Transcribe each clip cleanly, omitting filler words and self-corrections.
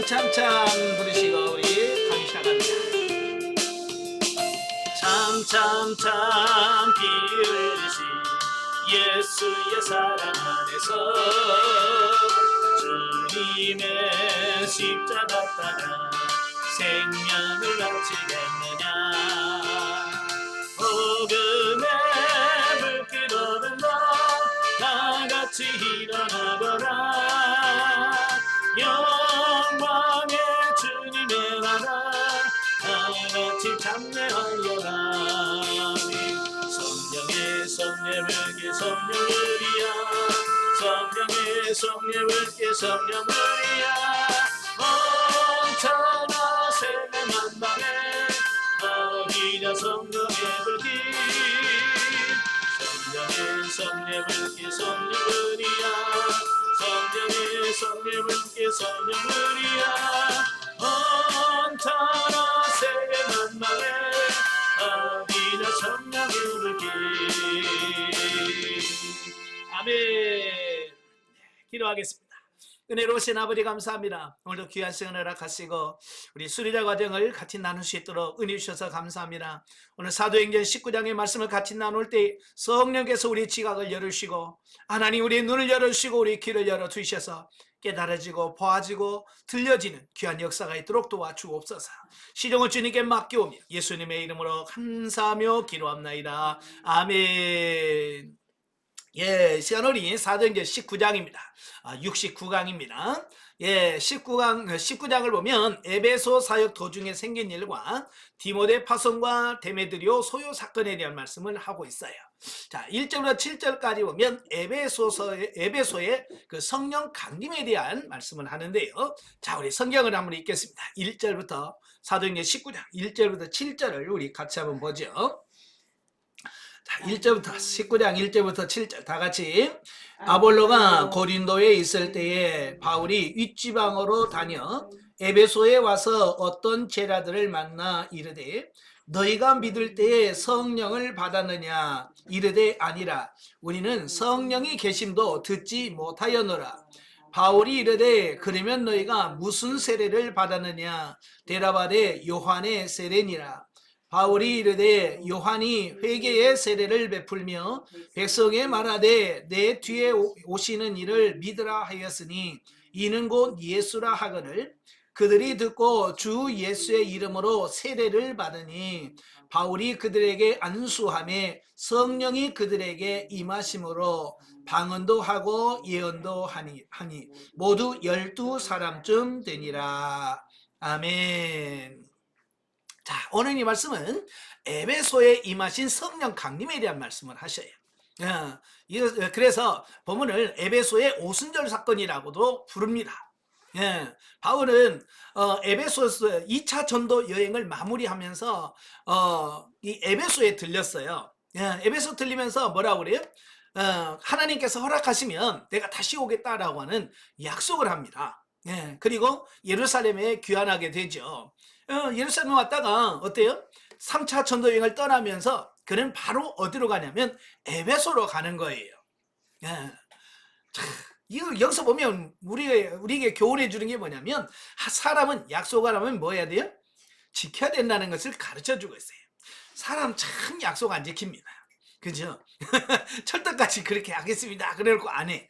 참참참 부르시고 우리 가기 시작합니다. 참참참 비으시 예수의 사랑 안에서 주님의 십자가 따라 생명을 바치겠느냐. 복음의 불길 오른다 다같이 일어나거라. 영광의 주님의 나라 다같이 참배하여라. 성령의 성령을게 성령을이야 성령의 성령을게 성령을이야. 멈춰라 세상 만방에 어디냐 성령의 불길. 성령의 성령을게 성령을이야 성령의 성령을게 성령을이야. 멈춰라 세상 만방에 어디냐 성령의 불길. 아멘. 기도하겠습니다. 은혜로우신 아버지 감사합니다. 오늘도 귀한 시간을 허락하시고 우리 수리자 과정을 같이 나눌 수 있도록 은혜 주셔서 감사합니다. 오늘 사도행전 19장의 말씀을 같이 나눌 때 성령께서 우리 지각을 열으시고 하나님 우리 눈을 열으시고 우리 귀를 열어주셔서 깨달아지고 보아지고 들려지는 귀한 역사가 있도록 도와주옵소서. 시종을 주님께 맡겨오며 예수님의 이름으로 감사하며 기도합나이다. 아멘. 예, 시간월이 사도행전 19장입니다. 69강입니다. 예, 19장을 보면 에베소 사역 도중에 생긴 일과 디모데 파송과 데메드리오 소요 사건에 대한 말씀을 하고 있어요. 자, 1절부터 7절까지 보면 에베소의 그 성령 강림에 대한 말씀을 하는데요. 자, 우리 성경을 한번 읽겠습니다. 1절부터 사도행전 19장 1절부터 7절을 우리 같이 한번 보죠. 자, 1절부터 19장 1절부터 7절 다 같이. 아볼로가 고린도에 있을 때에 바울이 윗지방으로 다녀 에베소에 와서 어떤 제자들을 만나 이르되 너희가 믿을 때에 성령을 받았느냐. 이르되 아니라 우리는 성령이 계심도 듣지 못하였노라. 바울이 이르되 그러면 너희가 무슨 세례를 받았느냐. 대답하되 요한의 세례니라. 바울이 이르되 요한이 회개의 세례를 베풀며 백성에 말하되 내 뒤에 오시는 이를 믿으라 하였으니 이는 곧 예수라 하거늘. 그들이 듣고 주 예수의 이름으로 세례를 받으니 바울이 그들에게 안수하며 성령이 그들에게 임하심으로 방언도 하고 예언도 하니 모두 12사람쯤 되니라. 아멘. 자, 오늘 이 말씀은 에베소에 임하신 성령 강림에 대한 말씀을 하셔요. 그래서 본문을 에베소의 오순절 사건이라고도 부릅니다. 바울은 에베소에서 2차 전도 여행을 마무리하면서 이 에베소에 들렸어요. 에베소 들리면서 뭐라고 그래요? 하나님께서 허락하시면 내가 다시 오겠다라고 하는 약속을 합니다. 그리고 예루살렘에 귀환하게 되죠. 예루살렘 왔다가 어때요? 3차 전도여행을 떠나면서 그는 바로 어디로 가냐면 에베소로 가는 거예요. 이거 여기서 보면 우리에게 교훈해 주는 게 뭐냐면 사람은 약속을 하면 뭐 해야 돼요? 지켜야 된다는 것을 가르쳐 주고 있어요. 사람 참 약속 안 지킵니다. 그죠? 철떡같이 그렇게 하겠습니다. 그래놓고 안 해.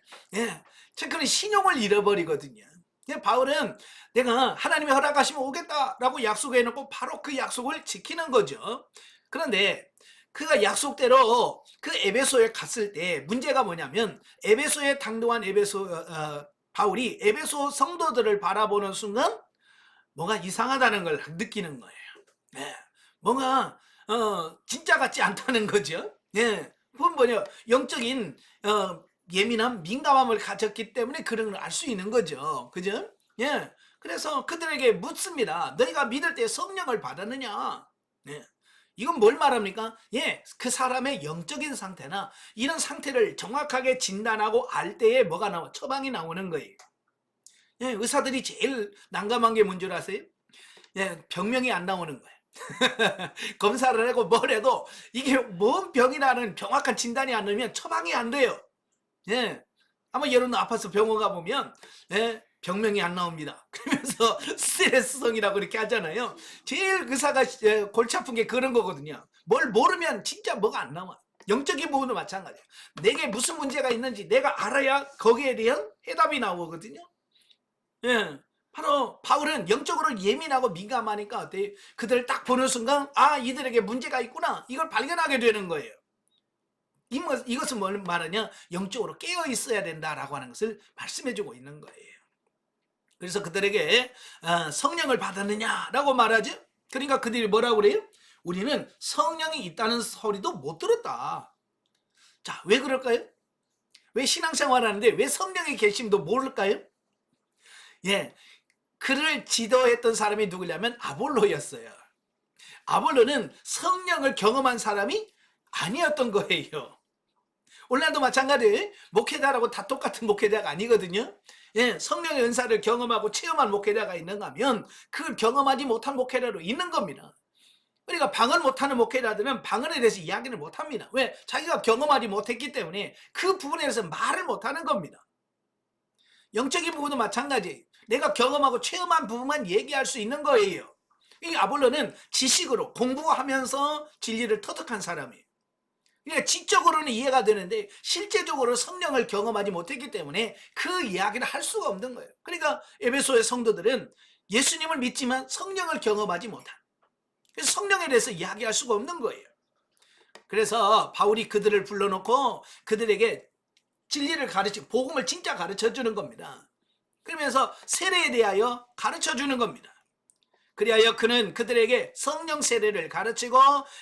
그는 신용을 잃어버리거든요. 바울은 내가 하나님이 허락하시면 오겠다라고 약속해놓고 바로 그 약속을 지키는 거죠. 그런데 그가 약속대로 그 에베소에 갔을 때 문제가 뭐냐면 에베소에 당도한 바울이 에베소 성도들을 바라보는 순간 뭔가 이상하다는 걸 느끼는 거예요. 뭔가 진짜 같지 않다는 거죠. 그건 뭐냐, 영적인 예민함, 민감함을 가졌기 때문에 그런 걸 알 수 있는 거죠. 그죠? 그래서 그들에게 묻습니다. 너희가 믿을 때 성령을 받았느냐? 이건 뭘 말합니까? 그 사람의 영적인 상태나 이런 상태를 정확하게 진단하고 알 때에 뭐가 나와? 처방이 나오는 거예요. 의사들이 제일 난감한 게 뭔지 아세요? 병명이 안 나오는 거예요. 검사를 하고 뭘 해도 이게 뭔 병이라는 정확한 진단이 안 나면 처방이 안 돼요. 아마 여러분 아파서 병원 가보면 병명이 안 나옵니다. 그러면서 스트레스성이라고 이렇게 하잖아요. 제일 의사가 골치 아픈 게 그런 거거든요. 뭘 모르면 진짜 뭐가 안 나와. 영적인 부분도 마찬가지예요. 내게 무슨 문제가 있는지 내가 알아야 거기에 대한 해답이 나오거든요. 예. 바로 바울은 영적으로 예민하고 민감하니까 어때요? 그들을 딱 보는 순간 아 이들에게 문제가 있구나 이걸 발견하게 되는 거예요. 이것은 뭘 말하냐? 영적으로 깨어 있어야 된다라고 하는 것을 말씀해주고 있는 거예요. 그래서 그들에게 성령을 받았느냐라고 말하죠. 그러니까 그들이 뭐라고 그래요? 우리는 성령이 있다는 소리도 못 들었다. 자, 왜 그럴까요? 왜 신앙생활 하는데 왜 성령의 계심도 모를까요? 예, 그를 지도했던 사람이 누구냐면 아볼로였어요. 아볼로는 성령을 경험한 사람이 아니었던 거예요. 오늘날도 마찬가지 목회자라고 다 똑같은 목회자가 아니거든요. 예, 성령의 은사를 경험하고 체험한 목회자가 있는가 하면 그걸 경험하지 못한 목회자로 있는 겁니다. 그러니까 방언 못하는 목회자들은 방언에 대해서 이야기를 못합니다. 왜? 자기가 경험하지 못했기 때문에 그 부분에 대해서 말을 못하는 겁니다. 영적인 부분도 마찬가지. 내가 경험하고 체험한 부분만 얘기할 수 있는 거예요. 이 아볼로는 지식으로 공부하면서 진리를 터득한 사람이에요. 그러니까 지적으로는 이해가 되는데 실제적으로 성령을 경험하지 못했기 때문에 그 이야기를 할 수가 없는 거예요. 그러니까 에베소의 성도들은 예수님을 믿지만 성령을 경험하지 못한, 그래서 성령에 대해서 이야기할 수가 없는 거예요. 그래서 바울이 그들을 불러놓고 그들에게 진리를 가르치고 복음을 진짜 가르쳐 주는 겁니다. 그러면서 세례에 대하여 가르쳐 주는 겁니다. 그리하여 그는 그들에게 성령 세례를 가르치고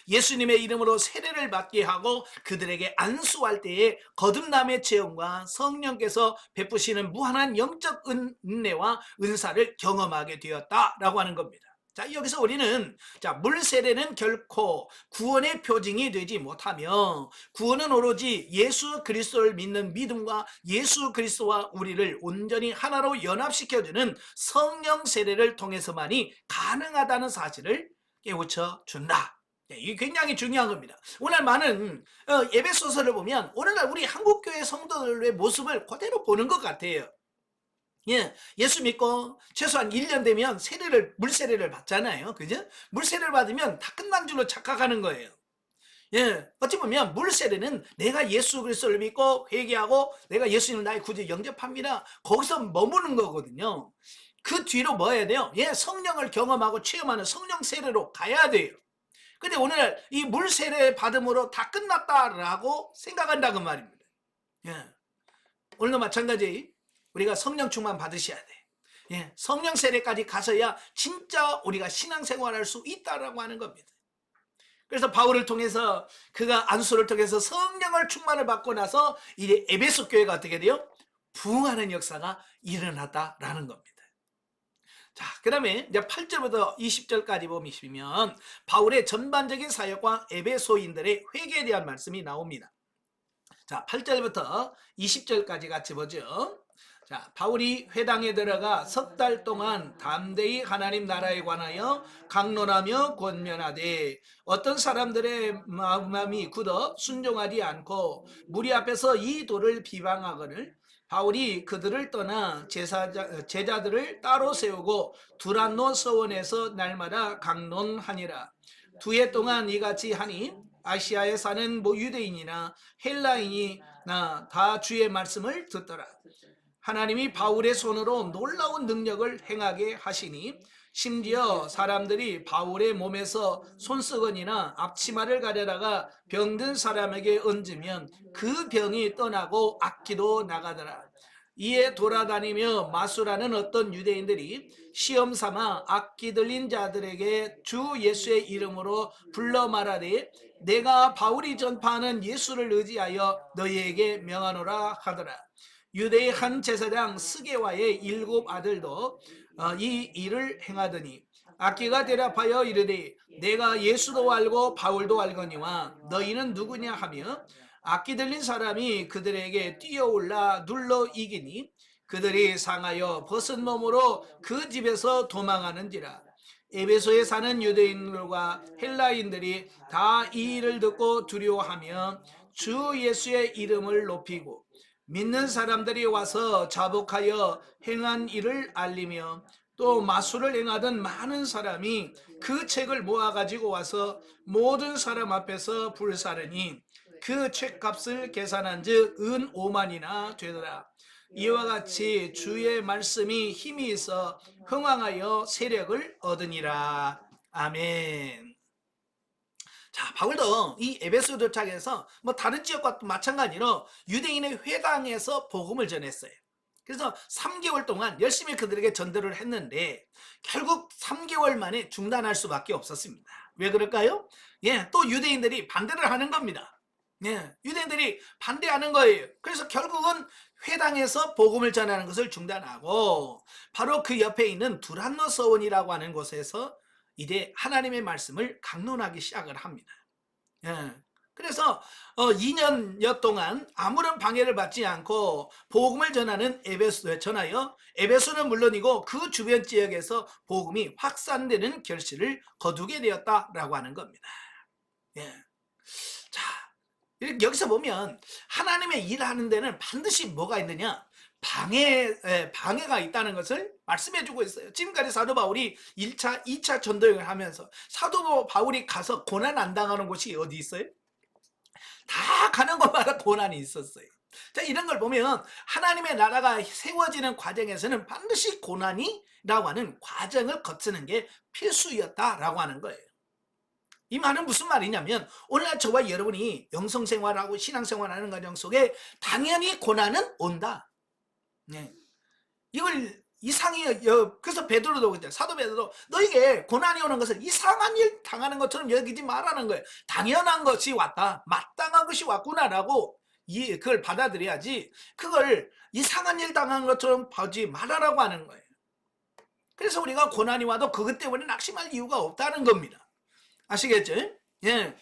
예수님의 이름으로 세례를 받게 하고 그들에게 안수할 때에 거듭남의 체험과 성령께서 베푸시는 무한한 영적 은혜와 은사를 경험하게 되었다라고 하는 겁니다. 자, 여기서 우리는 물 세례는 결코 구원의 표징이 되지 못하며 구원은 오로지 예수 그리스도를 믿는 믿음과 예수 그리스도와 우리를 온전히 하나로 연합시켜주는 성령 세례를 통해서만이 가능하다는 사실을 깨우쳐 준다. 이게 굉장히 중요한 겁니다. 오늘 많은 예배소설을 보면 오늘날 우리 한국교회 성도들의 모습을 그대로 보는 것 같아요. 예, 예수 믿고 최소한 1년 되면 물세례를 받잖아요. 그죠? 물세례를 받으면 다 끝난 줄로 착각하는 거예요. 예, 어찌 보면 물세례는 내가 예수 그리스도를 믿고 회개하고 내가 예수님을 나의 구주 영접합니다. 거기서 머무는 거거든요. 그 뒤로 뭐 해야 돼요? 예, 성령을 경험하고 체험하는 성령 세례로 가야 돼요. 근데 오늘 이 물세례 받음으로 다 끝났다라고 생각한다는 말입니다. 예, 오늘도 마찬가지 우리가 성령 충만 받으셔야 돼. 예, 성령 세례까지 가서야 진짜 우리가 신앙생활할 수 있다라고 하는 겁니다. 그래서 바울을 통해서 그가 안수를 통해서 성령을 충만을 받고 나서 이제 에베소 교회가 어떻게 돼요? 부흥하는 역사가 일어났다라는 겁니다. 자, 그다음에 이제 8절부터 20절까지 보시면 바울의 전반적인 사역과 에베소인들의 회개에 대한 말씀이 나옵니다. 자, 8절부터 20절까지 같이 보죠. 자, 바울이 회당에 들어가 석 달 동안 담대히 하나님 나라에 관하여 강론하며 권면하되 어떤 사람들의 마음이 굳어 순종하지 않고 무리 앞에서 이 도를 비방하거늘 바울이 그들을 떠나 제자들을 따로 세우고 두란노 서원에서 날마다 강론하니라. 2해 동안 이같이 하니 아시아에 사는 유대인이나 헬라인이 다 주의 말씀을 듣더라. 하나님이 바울의 손으로 놀라운 능력을 행하게 하시니 심지어 사람들이 바울의 몸에서 손수건이나 앞치마를 가려다가 병든 사람에게 얹으면 그 병이 떠나고 악기도 나가더라. 이에 돌아다니며 마술하는 어떤 유대인들이 시험 삼아 악기 들린 자들에게 주 예수의 이름으로 불러 말하되 내가 바울이 전파하는 예수를 의지하여 너희에게 명하노라 하더라. 유대의 한 제사장 스게와의 7 아들도 이 일을 행하더니 악기가 대답하여 이르되 내가 예수도 알고 바울도 알거니와 너희는 누구냐 하며 악기 들린 사람이 그들에게 뛰어올라 눌러 이기니 그들이 상하여 벗은 몸으로 그 집에서 도망하는지라. 에베소에 사는 유대인들과 헬라인들이 다 이 일을 듣고 두려워하며 주 예수의 이름을 높이고 믿는 사람들이 와서 자복하여 행한 일을 알리며 또 마술을 행하던 많은 사람이 그 책을 모아가지고 와서 모든 사람 앞에서 불사르니 그 책값을 계산한 즉은 5만이나 되더라. 이와 같이 주의 말씀이 힘이 있어 흥왕하여 세력을 얻으니라. 아멘. 자, 바울도 이 에베소 도착해서 뭐 다른 지역과 마찬가지로 유대인의 회당에서 복음을 전했어요. 그래서 3개월 동안 열심히 그들에게 전도를 했는데 결국 3개월 만에 중단할 수밖에 없었습니다. 왜 그럴까요? 예, 또 유대인들이 반대를 하는 겁니다. 예, 유대인들이 반대하는 거예요. 그래서 결국은 회당에서 복음을 전하는 것을 중단하고 바로 그 옆에 있는 두란노 서원이라고 하는 곳에서 이제 하나님의 말씀을 강론하기 시작을 합니다. 예. 그래서 2년여 동안 아무런 방해를 받지 않고 복음을 전하는 에베소에 전하여 에베소는 물론이고 그 주변 지역에서 복음이 확산되는 결실을 거두게 되었다라고 하는 겁니다. 예. 자, 여기서 보면 하나님의 일하는 데는 반드시 뭐가 있느냐? 방해가 있다는 것을 말씀해 주고 있어요. 지금까지 사도 바울이 1차, 2차 전도여행을 하면서 사도 바울이 가서 고난 안 당하는 곳이 어디 있어요? 다 가는 곳마다 고난이 있었어요. 자, 이런 걸 보면 하나님의 나라가 세워지는 과정에서는 반드시 고난이라고 하는 과정을 거치는 게 필수였다라고 하는 거예요. 이 말은 무슨 말이냐면 오늘날 저와 여러분이 영성생활하고 신앙생활하는 과정 속에 당연히 고난은 온다. 네. 이걸 이상히 그래서 베드로도 그랬죠. 사도 베드로 너에게 고난이 오는 것을 이상한 일 당하는 것처럼 여기지 말라는 거예요. 당연한 것이 왔다. 마땅한 것이 왔구나라고 그걸 받아들여야지 그걸 이상한 일 당한 것처럼 보지 말아라고 하는 거예요. 그래서 우리가 고난이 와도 그것 때문에 낙심할 이유가 없다는 겁니다. 아시겠죠? 예.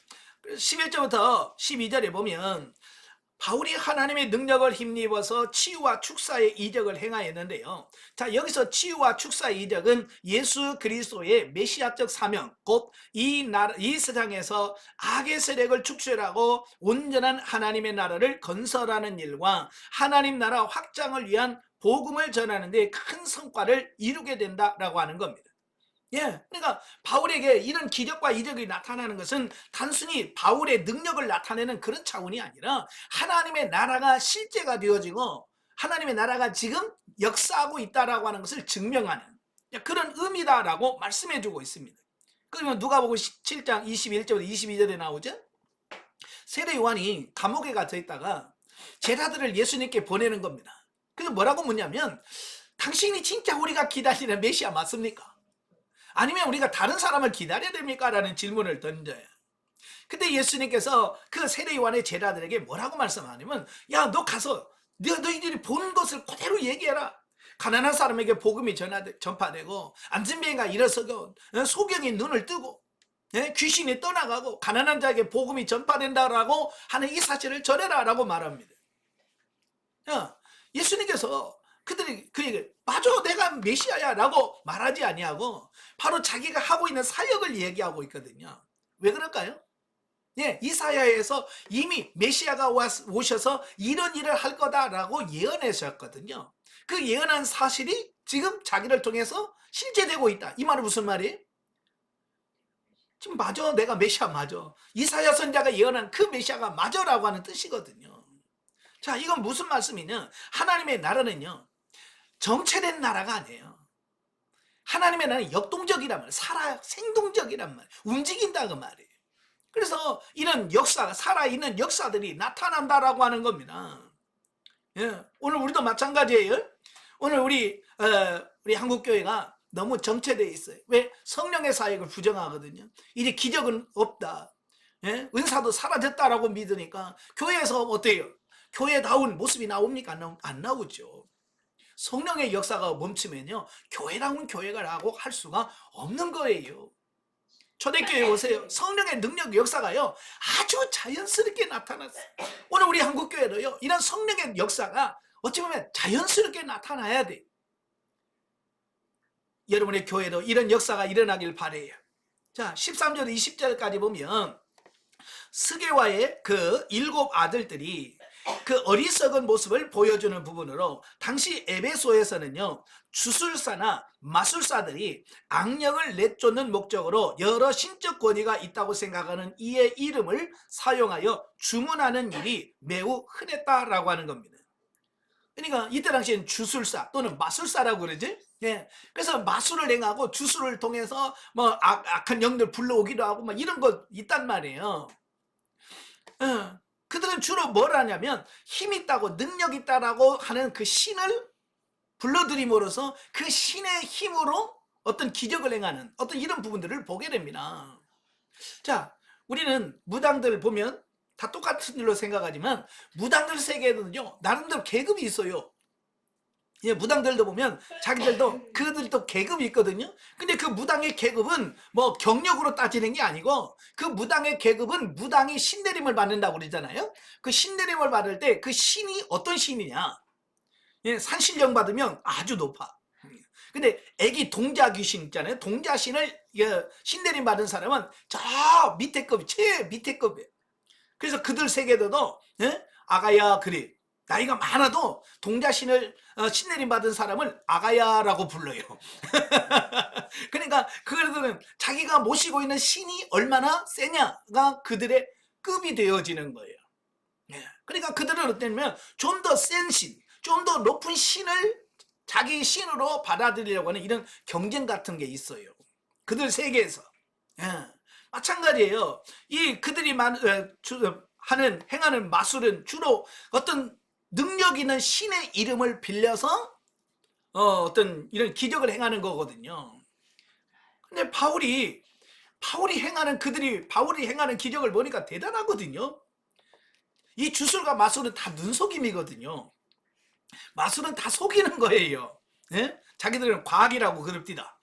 11절부터 12절에 보면 바울이 하나님의 능력을 힘입어서 치유와 축사의 이적을 행하였는데요. 자, 여기서 치유와 축사의 이적은 예수 그리스도의 메시아적 사명, 곧 이 세상에서 악의 세력을 축출하고 온전한 하나님의 나라를 건설하는 일과 하나님 나라 확장을 위한 복음을 전하는 데 큰 성과를 이루게 된다라고 하는 겁니다. 예, 그러니까 바울에게 이런 기적과 이적이 나타나는 것은 단순히 바울의 능력을 나타내는 그런 차원이 아니라 하나님의 나라가 실제가 되어지고 하나님의 나라가 지금 역사하고 있다라고 하는 것을 증명하는 그런 의미다라고 말씀해 주고 있습니다. 그러면 누가복음 17장 21절부터 22절에 나오죠? 세례 요한이 감옥에 갇혀 있다가 제자들을 예수님께 보내는 겁니다. 그래서 뭐라고 묻냐면 당신이 진짜 우리가 기다리는 메시아 맞습니까? 아니면 우리가 다른 사람을 기다려야 됩니까? 라는 질문을 던져요. 근데 예수님께서 그 세례 요한의 제자들에게 뭐라고 말씀하냐면 야, 너 가서 너희들이 본 것을 그대로 얘기해라. 가난한 사람에게 복음이 전파되고 안진병이가 일어서고 소경이 눈을 뜨고 귀신이 떠나가고 가난한 자에게 복음이 전파된다라고 하는 이 사실을 전해라 라고 말합니다. 예수님께서 그들이 그 얘기를 맞아 내가 메시아야 라고 말하지 아니하고 바로 자기가 하고 있는 사역을 얘기하고 있거든요. 왜 그럴까요? 예, 이사야에서 이미 메시아가 오셔서 이런 일을 할 거다라고 예언하셨거든요. 그 예언한 사실이 지금 자기를 통해서 실제되고 있다. 이 말은 무슨 말이에요? 지금 맞아 내가 메시아 맞아. 이사야 선자가 예언한 그 메시아가 맞아라고 하는 뜻이거든요. 자, 이건 무슨 말씀이냐? 하나님의 나라는요 정체된 나라가 아니에요. 하나님의 나라는 역동적이란 말이에요. 살아요. 생동적이란 말이에요. 움직인다 그 말이에요. 그래서 이런 역사가 살아있는 역사들이 나타난다라고 하는 겁니다. 예, 오늘 우리도 마찬가지예요. 오늘 우리 한국교회가 너무 정체되어 있어요. 왜? 성령의 사역을 부정하거든요. 이제 기적은 없다. 예? 은사도 사라졌다라고 믿으니까 교회에서 어때요? 교회다운 모습이 나옵니까? 안 나오죠. 성령의 역사가 멈추면요 교회다운 교회라고 할 수가 없는 거예요. 초대교회 오세요. 성령의 능력 역사가요 아주 자연스럽게 나타났어요. 오늘 우리 한국교회도요 이런 성령의 역사가 어찌 보면 자연스럽게 나타나야 돼요. 여러분의 교회도 이런 역사가 일어나길 바라요. 자, 13절 20절까지 보면 스게와의 그 7 아들들이 그 어리석은 모습을 보여주는 부분으로 당시 에베소에서는요, 주술사나 마술사들이 악령을 내쫓는 목적으로 여러 신적 권위가 있다고 생각하는 이의 이름을 사용하여 주문하는 일이 매우 흔했다라고 하는 겁니다. 그러니까 이때 당시엔 주술사 또는 마술사라고 그러지. 예. 그래서 마술을 행하고 주술을 통해서 뭐 악한 영들 불러오기도 하고 막 이런 거 있단 말이에요. 그들은 주로 뭘 하냐면 힘 있다고 능력 있다라고 하는 그 신을 불러들임으로써 그 신의 힘으로 어떤 기적을 행하는 어떤 이런 부분들을 보게 됩니다. 자, 우리는 무당들 보면 다 똑같은 일로 생각하지만 무당들 세계에는요, 나름대로 계급이 있어요. 예, 무당들도 보면 자기들도 그들도 계급이 있거든요. 근데 그 무당의 계급은 뭐 경력으로 따지는 게 아니고 그 무당의 계급은 무당이 신내림을 받는다고 그러잖아요. 그 신내림을 받을 때 그 신이 어떤 신이냐? 예, 산신령 받으면 아주 높아. 근데 애기 동자 귀신 있잖아요. 동자신을 신내림 받은 사람은 저 밑에 급, 제일 밑에 급이에요. 그래서 그들 세계에도 아가야 그래. 나이가 많아도 동자신을 신내림 받은 사람을 아가야라고 불러요. 그러니까 그들은 자기가 모시고 있는 신이 얼마나 세냐가 그들의 급이 되어지는 거예요. 그러니까 그들은 어떠냐면 좀 더 센 신, 좀 더 높은 신을 자기 신으로 받아들이려고 하는 이런 경쟁 같은 게 있어요. 그들 세계에서. 마찬가지예요. 이 그들이 행하는 마술은 주로 어떤 능력 있는 신의 이름을 빌려서 어떤 이런 기적을 행하는 거거든요. 근데 바울이 행하는 기적을 보니까 대단하거든요. 이 주술과 마술은 다 눈속임이거든요. 마술은 다 속이는 거예요. 예? 자기들은 과학이라고 그럽디다.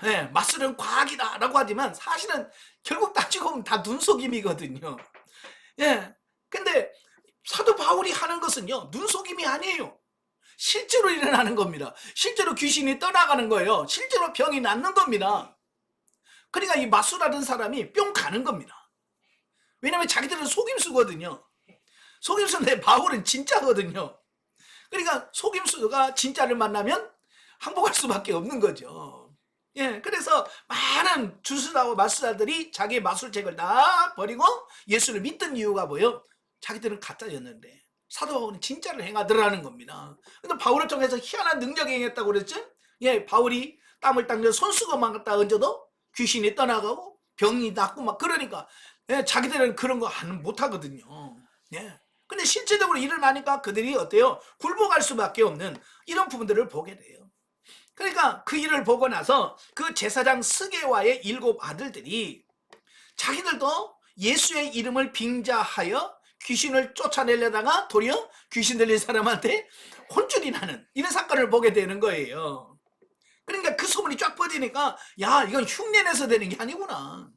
예, 마술은 과학이다라고 하지만 사실은 결국 따지고 보면 다 눈속임이거든요. 예. 근데 사도 바울이 하는 것은요, 눈속임이 아니에요. 실제로 일어나는 겁니다. 실제로 귀신이 떠나가는 거예요. 실제로 병이 낫는 겁니다. 그러니까 이 마술하는 사람이 뿅 가는 겁니다. 왜냐면 자기들은 속임수거든요. 속임수인데 바울은 진짜거든요. 그러니까 속임수가 진짜를 만나면 항복할 수밖에 없는 거죠. 예, 그래서 많은 주술하고 마술사들이 자기의 마술책을 다 버리고 예수를 믿던 이유가 뭐예요? 자기들은 가짜였는데 사도 바울은 진짜를 행하더라는 겁니다. 근데 바울을 통해서 희한한 능력이 행했다고 그랬죠? 예, 바울이 땀을 닦는 손수건만 갖다 얹어도 귀신이 떠나가고 병이 낫고 막 그러니까 예, 자기들은 그런 거 못 하거든요. 예. 근데 실제적으로 일어나니까 그들이 어때요? 굴복할 수밖에 없는 이런 부분들을 보게 돼요. 그러니까 그 일을 보고 나서 그 제사장 스게와의 7 아들들이 자기들도 예수의 이름을 빙자하여 귀신을 쫓아내려다가 도리어 귀신 들린 사람한테 혼쭐이 나는 이런 사건을 보게 되는 거예요. 그러니까 그 소문이 쫙 퍼지니까 야, 이건 흉내내서 되는 게 아니구나.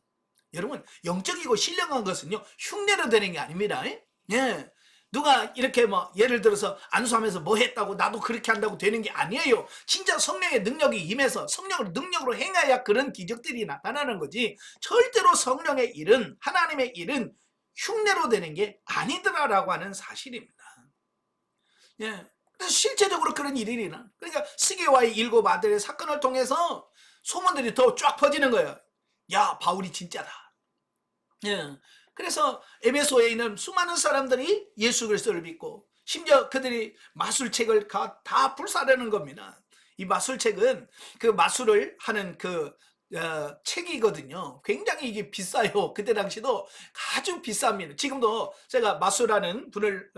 여러분, 영적이고 신령한 것은요, 흉내로 되는 게 아닙니다. 예. 누가 이렇게 뭐 예를 들어서 안수하면서 뭐 했다고 나도 그렇게 한다고 되는 게 아니에요. 진짜 성령의 능력이 임해서 성령을 능력으로 행해야 그런 기적들이 나타나는 거지, 절대로 성령의 일은, 하나님의 일은 흉내로 되는 게 아니더라라고 하는 사실입니다. 예. 그래서 실제적으로 그런 일이 일어나. 그러니까 스게와의 7 아들의 사건을 통해서 소문들이 더 쫙 퍼지는 거예요. 야, 바울이 진짜다. 예. 그래서 에베소에 있는 수많은 사람들이 예수 그리스도를 믿고 심지어 그들이 마술책을 다 불사르는 겁니다. 이 마술책은 그 마술을 하는 그 책이거든요. 굉장히 이게 비싸요. 그때 당시도 아주 비쌉니다. 지금도 제가 마술하는 분을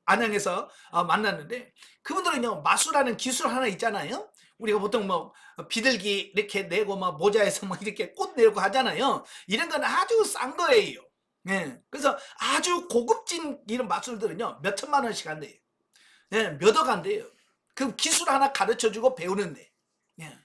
안양에서 만났는데 그분들은요, 마술하는 기술 하나 있잖아요. 우리가 보통 뭐 비둘기 이렇게 내고 막 모자에서 막 이렇게 꽃 내고 하잖아요. 이런 건 아주 싼 거예요. 예. 그래서 아주 고급진 이런 마술들은요, 몇 천만 원씩 한대요. 예, 몇 억 한대요. 그 기술 하나 가르쳐 주고 배우는데. 예.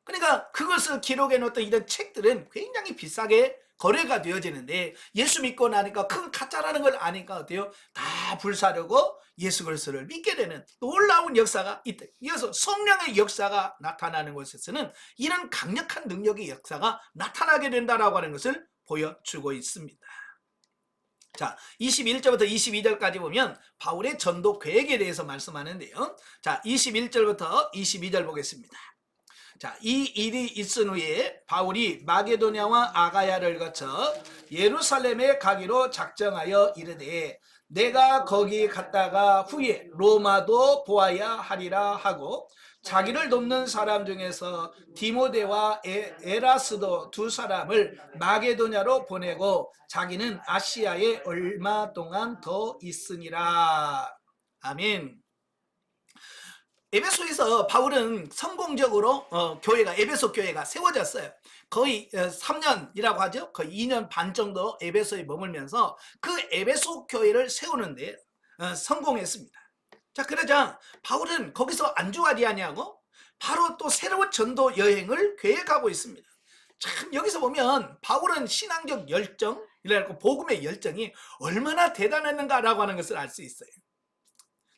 그러니까 그것을 기록해 놓았던 이런 책들은 굉장히 비싸게 거래가 되어지는데 예수 믿고 나니까 큰 가짜라는 걸 아니까 어때요? 다 불사르고 예수 그리스도를 믿게 되는 놀라운 역사가 있다. 이어서 성령의 역사가 나타나는 곳에서는 이런 강력한 능력의 역사가 나타나게 된다라고 하는 것을 보여주고 있습니다. 자, 21절부터 22절까지 보면 바울의 전도 계획에 대해서 말씀하는데요. 자, 21절부터 22절 보겠습니다. 자, 이 일이 있은 후에 바울이 마게도냐와 아가야를 거쳐 예루살렘에 가기로 작정하여 이르되 내가 거기 갔다가 후에 로마도 보아야 하리라 하고 자기를 돕는 사람 중에서 디모데와 에라스도 두 사람을 마게도냐로 보내고 자기는 아시아에 얼마 동안 더 있으니라. 아멘. 에베소에서 바울은 성공적으로 교회가 에베소 교회가 세워졌어요. 거의 3년이라고 하죠. 거의 2년 반 정도 에베소에 머물면서 그 에베소 교회를 세우는데 성공했습니다. 자, 그러자 바울은 거기서 안주하지 아니하고 바로 또 새로운 전도 여행을 계획하고 있습니다. 참 여기서 보면 바울은 신앙적 열정, 이랄까 복음의 열정이 얼마나 대단했는가라고 하는 것을 알 수 있어요.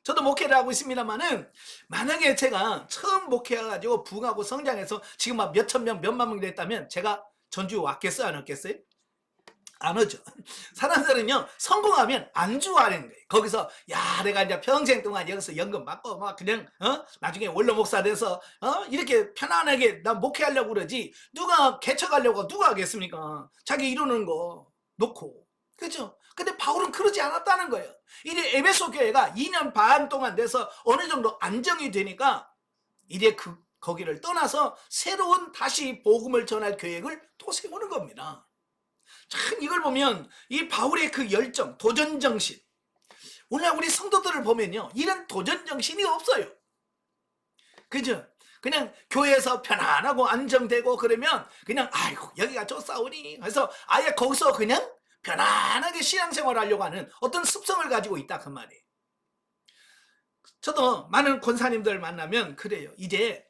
저도 목회를 하고 있습니다만은 만약에 제가 처음 목회해가지고 부흥하고 성장해서 지금 막 몇천 명, 몇만 명이 됐다면 제가 전주에 왔겠어요? 안 왔겠어요? 안 오죠. 사람들은요 성공하면 안주하는 거예요. 거기서 야 내가 이제 평생 동안 여기서 연금 받고 막 그냥 나중에 원로 목사 돼서 이렇게 편안하게 나 목회하려고 그러지 누가 개척하려고 누가 하겠습니까? 자기 이루는 거 놓고. 그렇죠? 근데 바울은 그러지 않았다는 거예요. 이제 에베소 교회가 2년 반 동안 돼서 어느 정도 안정이 되니까 이제 거기를 떠나서 새로운 다시 복음을 전할 계획을 또 세우는 겁니다. 참 이걸 보면 이 바울의 그 열정, 도전정신, 오늘 우리 성도들을 보면요 이런 도전정신이 없어요. 그죠? 그냥 교회에서 편안하고 안정되고 그러면 그냥 아이고 여기가 좋사오니 해서 아예 거기서 그냥 편안하게 신앙생활 하려고 하는 어떤 습성을 가지고 있다 그 말이에요. 저도 많은 권사님들 만나면 그래요. 이제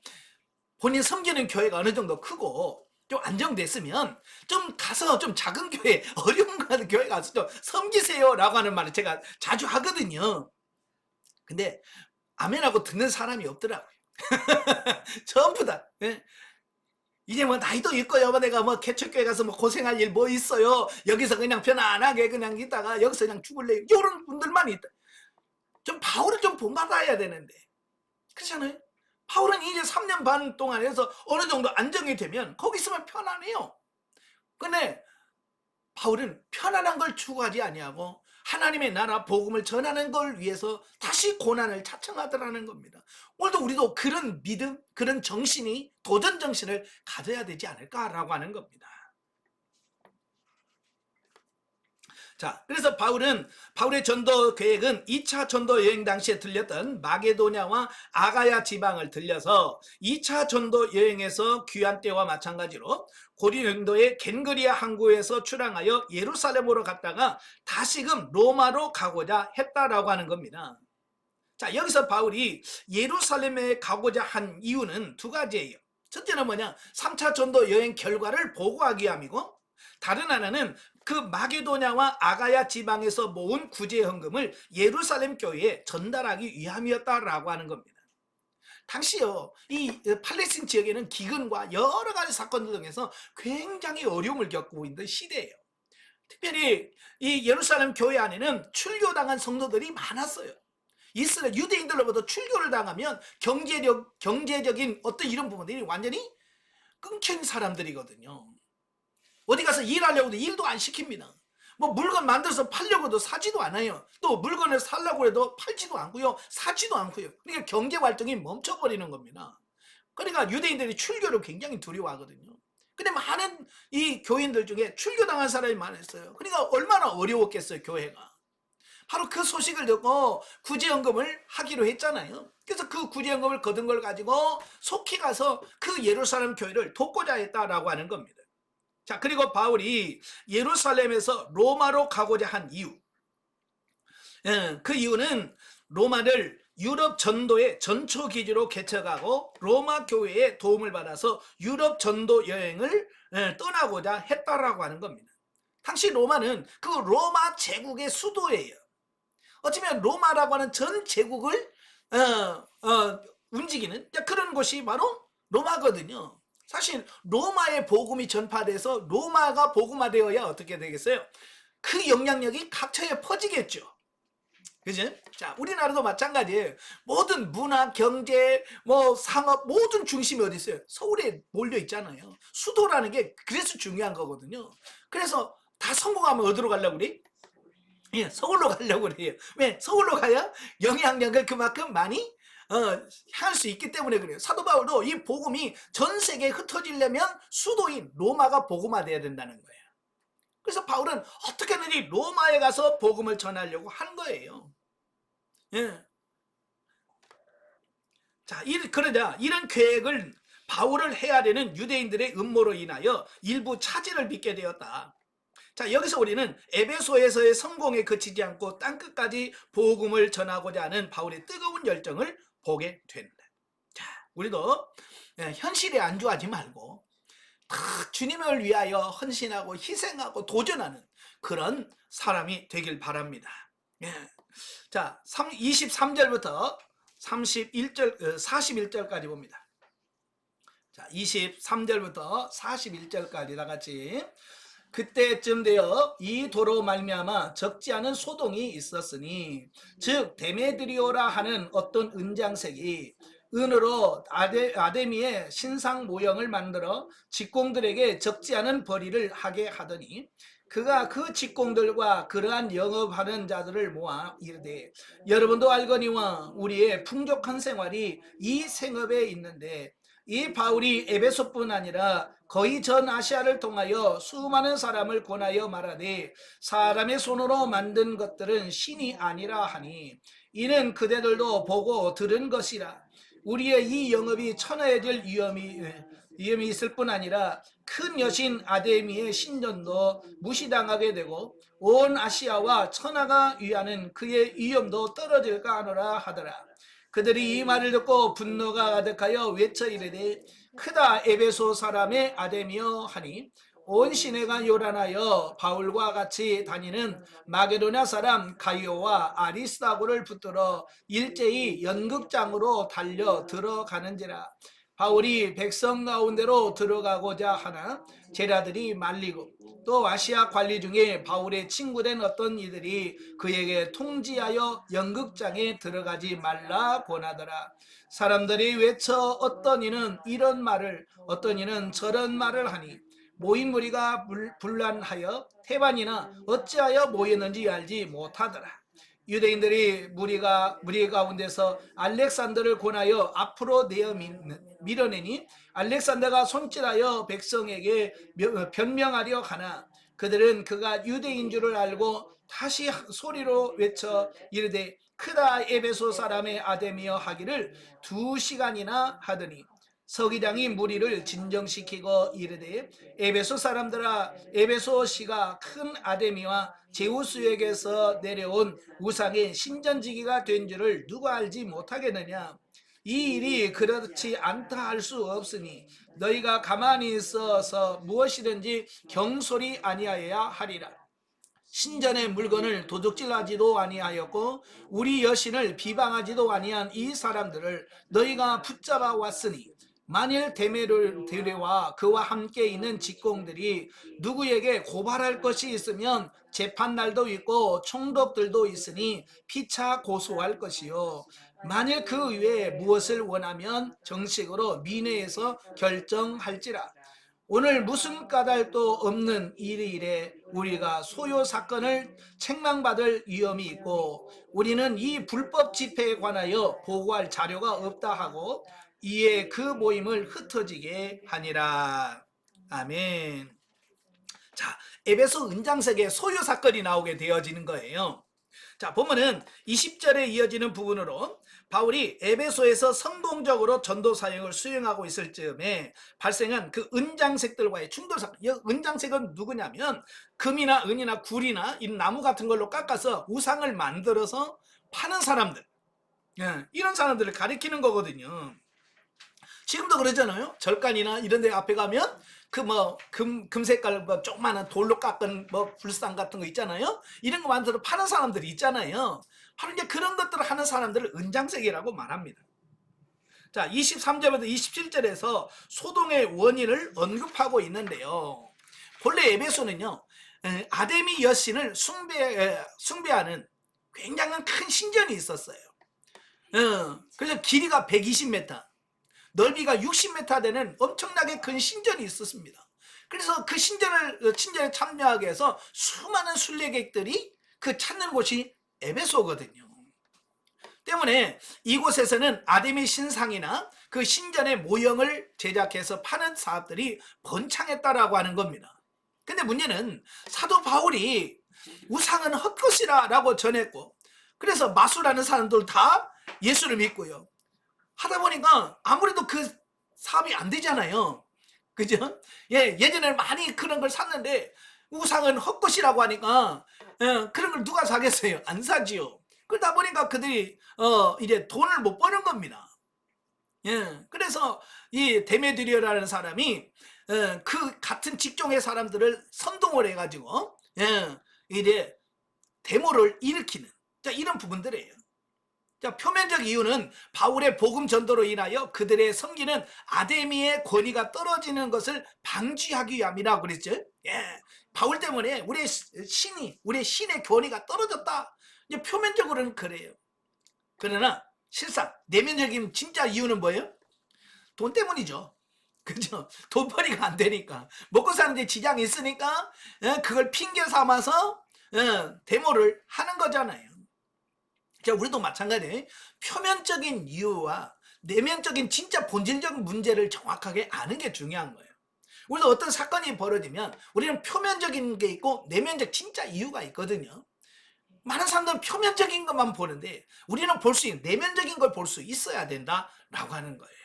본인 섬기는 교회가 어느 정도 크고 좀 안정됐으면 좀 가서 좀 작은 교회, 어려운 교회 가서 좀 섬기세요 라고 하는 말을 제가 자주 하거든요. 근데 아멘하고 듣는 사람이 없더라고요. 전부 다. 예? 이제 뭐 나이도 있고 여보 내가 뭐 개척교회 가서 뭐 고생할 일 뭐 있어요. 여기서 그냥 편안하게 그냥 있다가 여기서 그냥 죽을래. 이런 분들만 있다. 좀 바울을 좀 본받아야 되는데. 그렇잖아요. 바울은 이제 3년 반 동안 해서 어느 정도 안정이 되면 거기 있으면 편안해요. 근데 바울은 편안한 걸 추구하지 아니하고 하나님의 나라 복음을 전하는 걸 위해서 다시 고난을 자청하더라는 겁니다. 오늘도 우리도 그런 믿음, 그런 정신이 도전 정신을 가져야 되지 않을까라고 하는 겁니다. 자, 그래서 바울의 전도 계획은 2차 전도 여행 당시에 들렸던 마게도냐와 아가야 지방을 들려서 2차 전도 여행에서 귀한 때와 마찬가지로 고린도의 겐그리아 항구에서 출항하여 예루살렘으로 갔다가 다시금 로마로 가고자 했다라고 하는 겁니다. 자, 여기서 바울이 예루살렘에 가고자 한 이유는 두 가지예요. 첫째는 뭐냐? 3차 전도 여행 결과를 보고하기 위함이고, 다른 하나는 그 마게도냐와 아가야 지방에서 모은 구제 헌금을 예루살렘 교회에 전달하기 위함이었다라고 하는 겁니다. 당시요 이 팔레스틴 지역에는 기근과 여러 가지 사건들 등에서 굉장히 어려움을 겪고 있는 시대예요. 특별히 이 예루살렘 교회 안에는 출교당한 성도들이 많았어요. 이스라엘 유대인들로부터 출교를 당하면 경제적인 어떤 이런 부분들이 완전히 끊긴 사람들이거든요. 어디 가서 일하려고도 일도 안 시킵니다. 뭐 물건 만들어서 팔려고도 사지도 않아요. 또 물건을 살려고 해도 팔지도 않고요, 사지도 않고요. 그러니까 경제 활동이 멈춰버리는 겁니다. 그러니까 유대인들이 출교를 굉장히 두려워하거든요. 근데 많은 이 교인들 중에 출교당한 사람이 많았어요. 그러니까 얼마나 어려웠겠어요, 교회가. 바로 그 소식을 듣고 구제연금을 하기로 했잖아요. 그래서 그 구제연금을 거둔 걸 가지고 속히 가서 그 예루살렘 교회를 돕고자 했다라고 하는 겁니다. 자, 그리고 바울이 예루살렘에서 로마로 가고자 한 이유, 그 이유는 로마를 유럽 전도의 전초 기지로 개척하고 로마 교회의 도움을 받아서 유럽 전도 여행을 떠나고자 했다라고 하는 겁니다. 당시 로마는 그 로마 제국의 수도예요. 어쩌면 로마라고 하는 전 제국을 움직이는 그런 곳이 바로 로마거든요. 사실 로마의 복음이 전파돼서 로마가 복음화되어야 어떻게 되겠어요? 그 영향력이 각처에 퍼지겠죠. 그죠? 자, 우리나라도 마찬가지예요. 모든 문화, 경제, 뭐 상업 모든 중심이 어디 있어요? 서울에 몰려 있잖아요. 수도라는 게 그래서 중요한 거거든요. 그래서 다 성공하면 어디로 가려고 그래? 예, 서울로 가려고 그래요. 왜? 서울로 가야 영향력을 그만큼 많이 할 수 있기 때문에 그래요. 사도 바울도 이 복음이 전 세계에 흩어지려면 수도인 로마가 복음화돼야 된다는 거예요. 그래서 바울은 어떻게든지 로마에 가서 복음을 전하려고 한 거예요. 예. 자, 그러자 이런 계획을 바울을 해야 되는 유대인들의 음모로 인하여 일부 차질을 빚게 되었다. 자, 여기서 우리는 에베소에서의 성공에 그치지 않고 땅끝까지 복음을 전하고자 하는 바울의 뜨거운 열정을 보게 된다. 자, 우리도 현실에 안주하지 말고 다 주님을 위하여 헌신하고 희생하고 도전하는 그런 사람이 되길 바랍니다. 예. 자, 23절부터 41절까지 봅니다. 자, 23절부터 41절까지 다 같이. 그때쯤 되어 이 도로 말미암아 적지 않은 소동이 있었으니 즉 데메드리오라 하는 어떤 은장색이 은으로 아데미의 신상 모형을 만들어 직공들에게 적지 않은 벌이를 하게 하더니 그가 그 직공들과 그러한 영업하는 자들을 모아 이르되 여러분도 알거니와 우리의 풍족한 생활이 이 생업에 있는데 이 바울이 에베소뿐 아니라 거의 전 아시아를 통하여 수많은 사람을 권하여 말하되 사람의 손으로 만든 것들은 신이 아니라 하니 이는 그대들도 보고 들은 것이라. 우리의 이 영업이 천하해질 위험이 있을 뿐 아니라 큰 여신 아데미의 신전도 무시당하게 되고 온 아시아와 천하가 위하는 그의 위엄도 떨어질까 하노라 하더라. 그들이 이 말을 듣고 분노가 가득하여 외쳐 이르되 크다 에베소 사람의 아데미여 하니 온 시내가 요란하여 바울과 같이 다니는 마게도냐 사람 가이오와 아리스다고를 붙들어 일제히 연극장으로 달려 들어가는지라. 바울이 백성 가운데로 들어가고자 하나 제자들이 말리고 또 아시아 관리 중에 바울의 친구된 어떤 이들이 그에게 통지하여 연극장에 들어가지 말라 권하더라. 사람들이 외쳐 어떤 이는 이런 말을 어떤 이는 저런 말을 하니 모인 무리가 분란하여 태반이나 어찌하여 모였는지 알지 못하더라. 유대인들이 무리 가운데서 알렉산더를 권하여 앞으로 내어 밀어내니 알렉산더가 손질하여 백성에게 변명하려 하나 그들은 그가 유대인 줄을 알고 다시 소리로 외쳐 이르되 크다 에베소 사람의 아데미여 하기를 2시간이나 하더니 서기장이 무리를 진정시키고 이르되 에베소 사람들아 에베소시가 큰 아데미와 제우스에게서 내려온 우상의 신전지기가 된 줄을 누가 알지 못하겠느냐. 이 일이 그렇지 않다 할 수 없으니 너희가 가만히 있어서 무엇이든지 경솔이 아니하여야 하리라. 신전의 물건을 도둑질하지도 아니하였고 우리 여신을 비방하지도 아니한 이 사람들을 너희가 붙잡아 왔으니 만일 데메드리오와 그와 함께 있는 직공들이 누구에게 고발할 것이 있으면 재판날도 있고 총독들도 있으니 피차 고소할 것이요 만일 그 외에 무엇을 원하면 정식으로 민회에서 결정할지라. 오늘 무슨 까닭도 없는 일에 우리가 소요 사건을 책망받을 위험이 있고 우리는 이 불법 집회에 관하여 보고할 자료가 없다 하고 이에 그 모임을 흩어지게 하니라. 아멘. 자, 에베소 은장색의 소요 사건이 나오게 되어지는 거예요. 자, 보면은 20절에 이어지는 부분으로 바울이 에베소에서 성공적으로 전도 사역을 수행하고 있을 즈음에 발생한 그 은장색들과의 충돌 사건. 이 은장색은 누구냐면 금이나 은이나 굴이나 이 나무 같은 걸로 깎아서 우상을 만들어서 파는 사람들, 이런 사람들을 가리키는 거거든요. 지금도 그러잖아요. 절간이나 이런 데 앞에 가면 그 금색깔 조그마한 돌로 깎은 불상 같은 거 있잖아요. 이런 거 만들어 파는 사람들이 있잖아요. 바로 이제 그런 것들을 하는 사람들을 은장색이라고 말합니다. 자, 23절부터 27절에서 소동의 원인을 언급하고 있는데요. 본래 에베소는요, 아데미 여신을 숭배하는 굉장한 큰 신전이 있었어요. 그래서 길이가 120m, 넓이가 60m 되는 엄청나게 큰 신전이 있었습니다. 그래서 그 신전에 참여하기 위해서 수많은 순례객들이 그 찾는 곳이 에베소거든요. 때문에 이곳에서는 아데미 신상이나 그 신전의 모형을 제작해서 파는 사업들이 번창했다라고 하는 겁니다. 근데 문제는 사도 바울이 우상은 헛것이라 라고 전했고, 그래서 마술하는 사람들 다 예수를 믿고요. 하다 보니까 아무래도 그 사업이 안 되잖아요. 그죠? 예전에는 많이 그런 걸 샀는데 우상은 헛것이라고 하니까 그런 걸 누가 사겠어요? 안 사지요. 그러다 보니까 그들이 이제 돈을 못 버는 겁니다. 그래서 이 데메드리오라는 사람이 그 같은 직종의 사람들을 선동을 해가지고 이제 데모를 일으키는, 자, 이런 부분들이에요. 자, 표면적 이유는 바울의 복음 전도로 인하여 그들의 섬기는 아데미의 권위가 떨어지는 것을 방지하기 위함이라고 그랬죠. 바울 때문에 우리의 신의 권위가 떨어졌다. 이제 표면적으로는 그래요. 그러나 실상 내면적인 진짜 이유는 뭐예요? 돈 때문이죠. 그죠? 돈벌이가 안 되니까, 먹고 사는데 지장이 있으니까 그걸 핑계 삼아서 데모를 하는 거잖아요. 자, 우리도 마찬가지예요. 표면적인 이유와 내면적인 진짜 본질적인 문제를 정확하게 아는 게 중요한 거예요. 우리도 어떤 사건이 벌어지면 우리는 표면적인 게 있고 내면적 진짜 이유가 있거든요. 많은 사람들은 표면적인 것만 보는데 우리는 볼 수 있는 내면적인 걸 볼 수 있어야 된다라고 하는 거예요.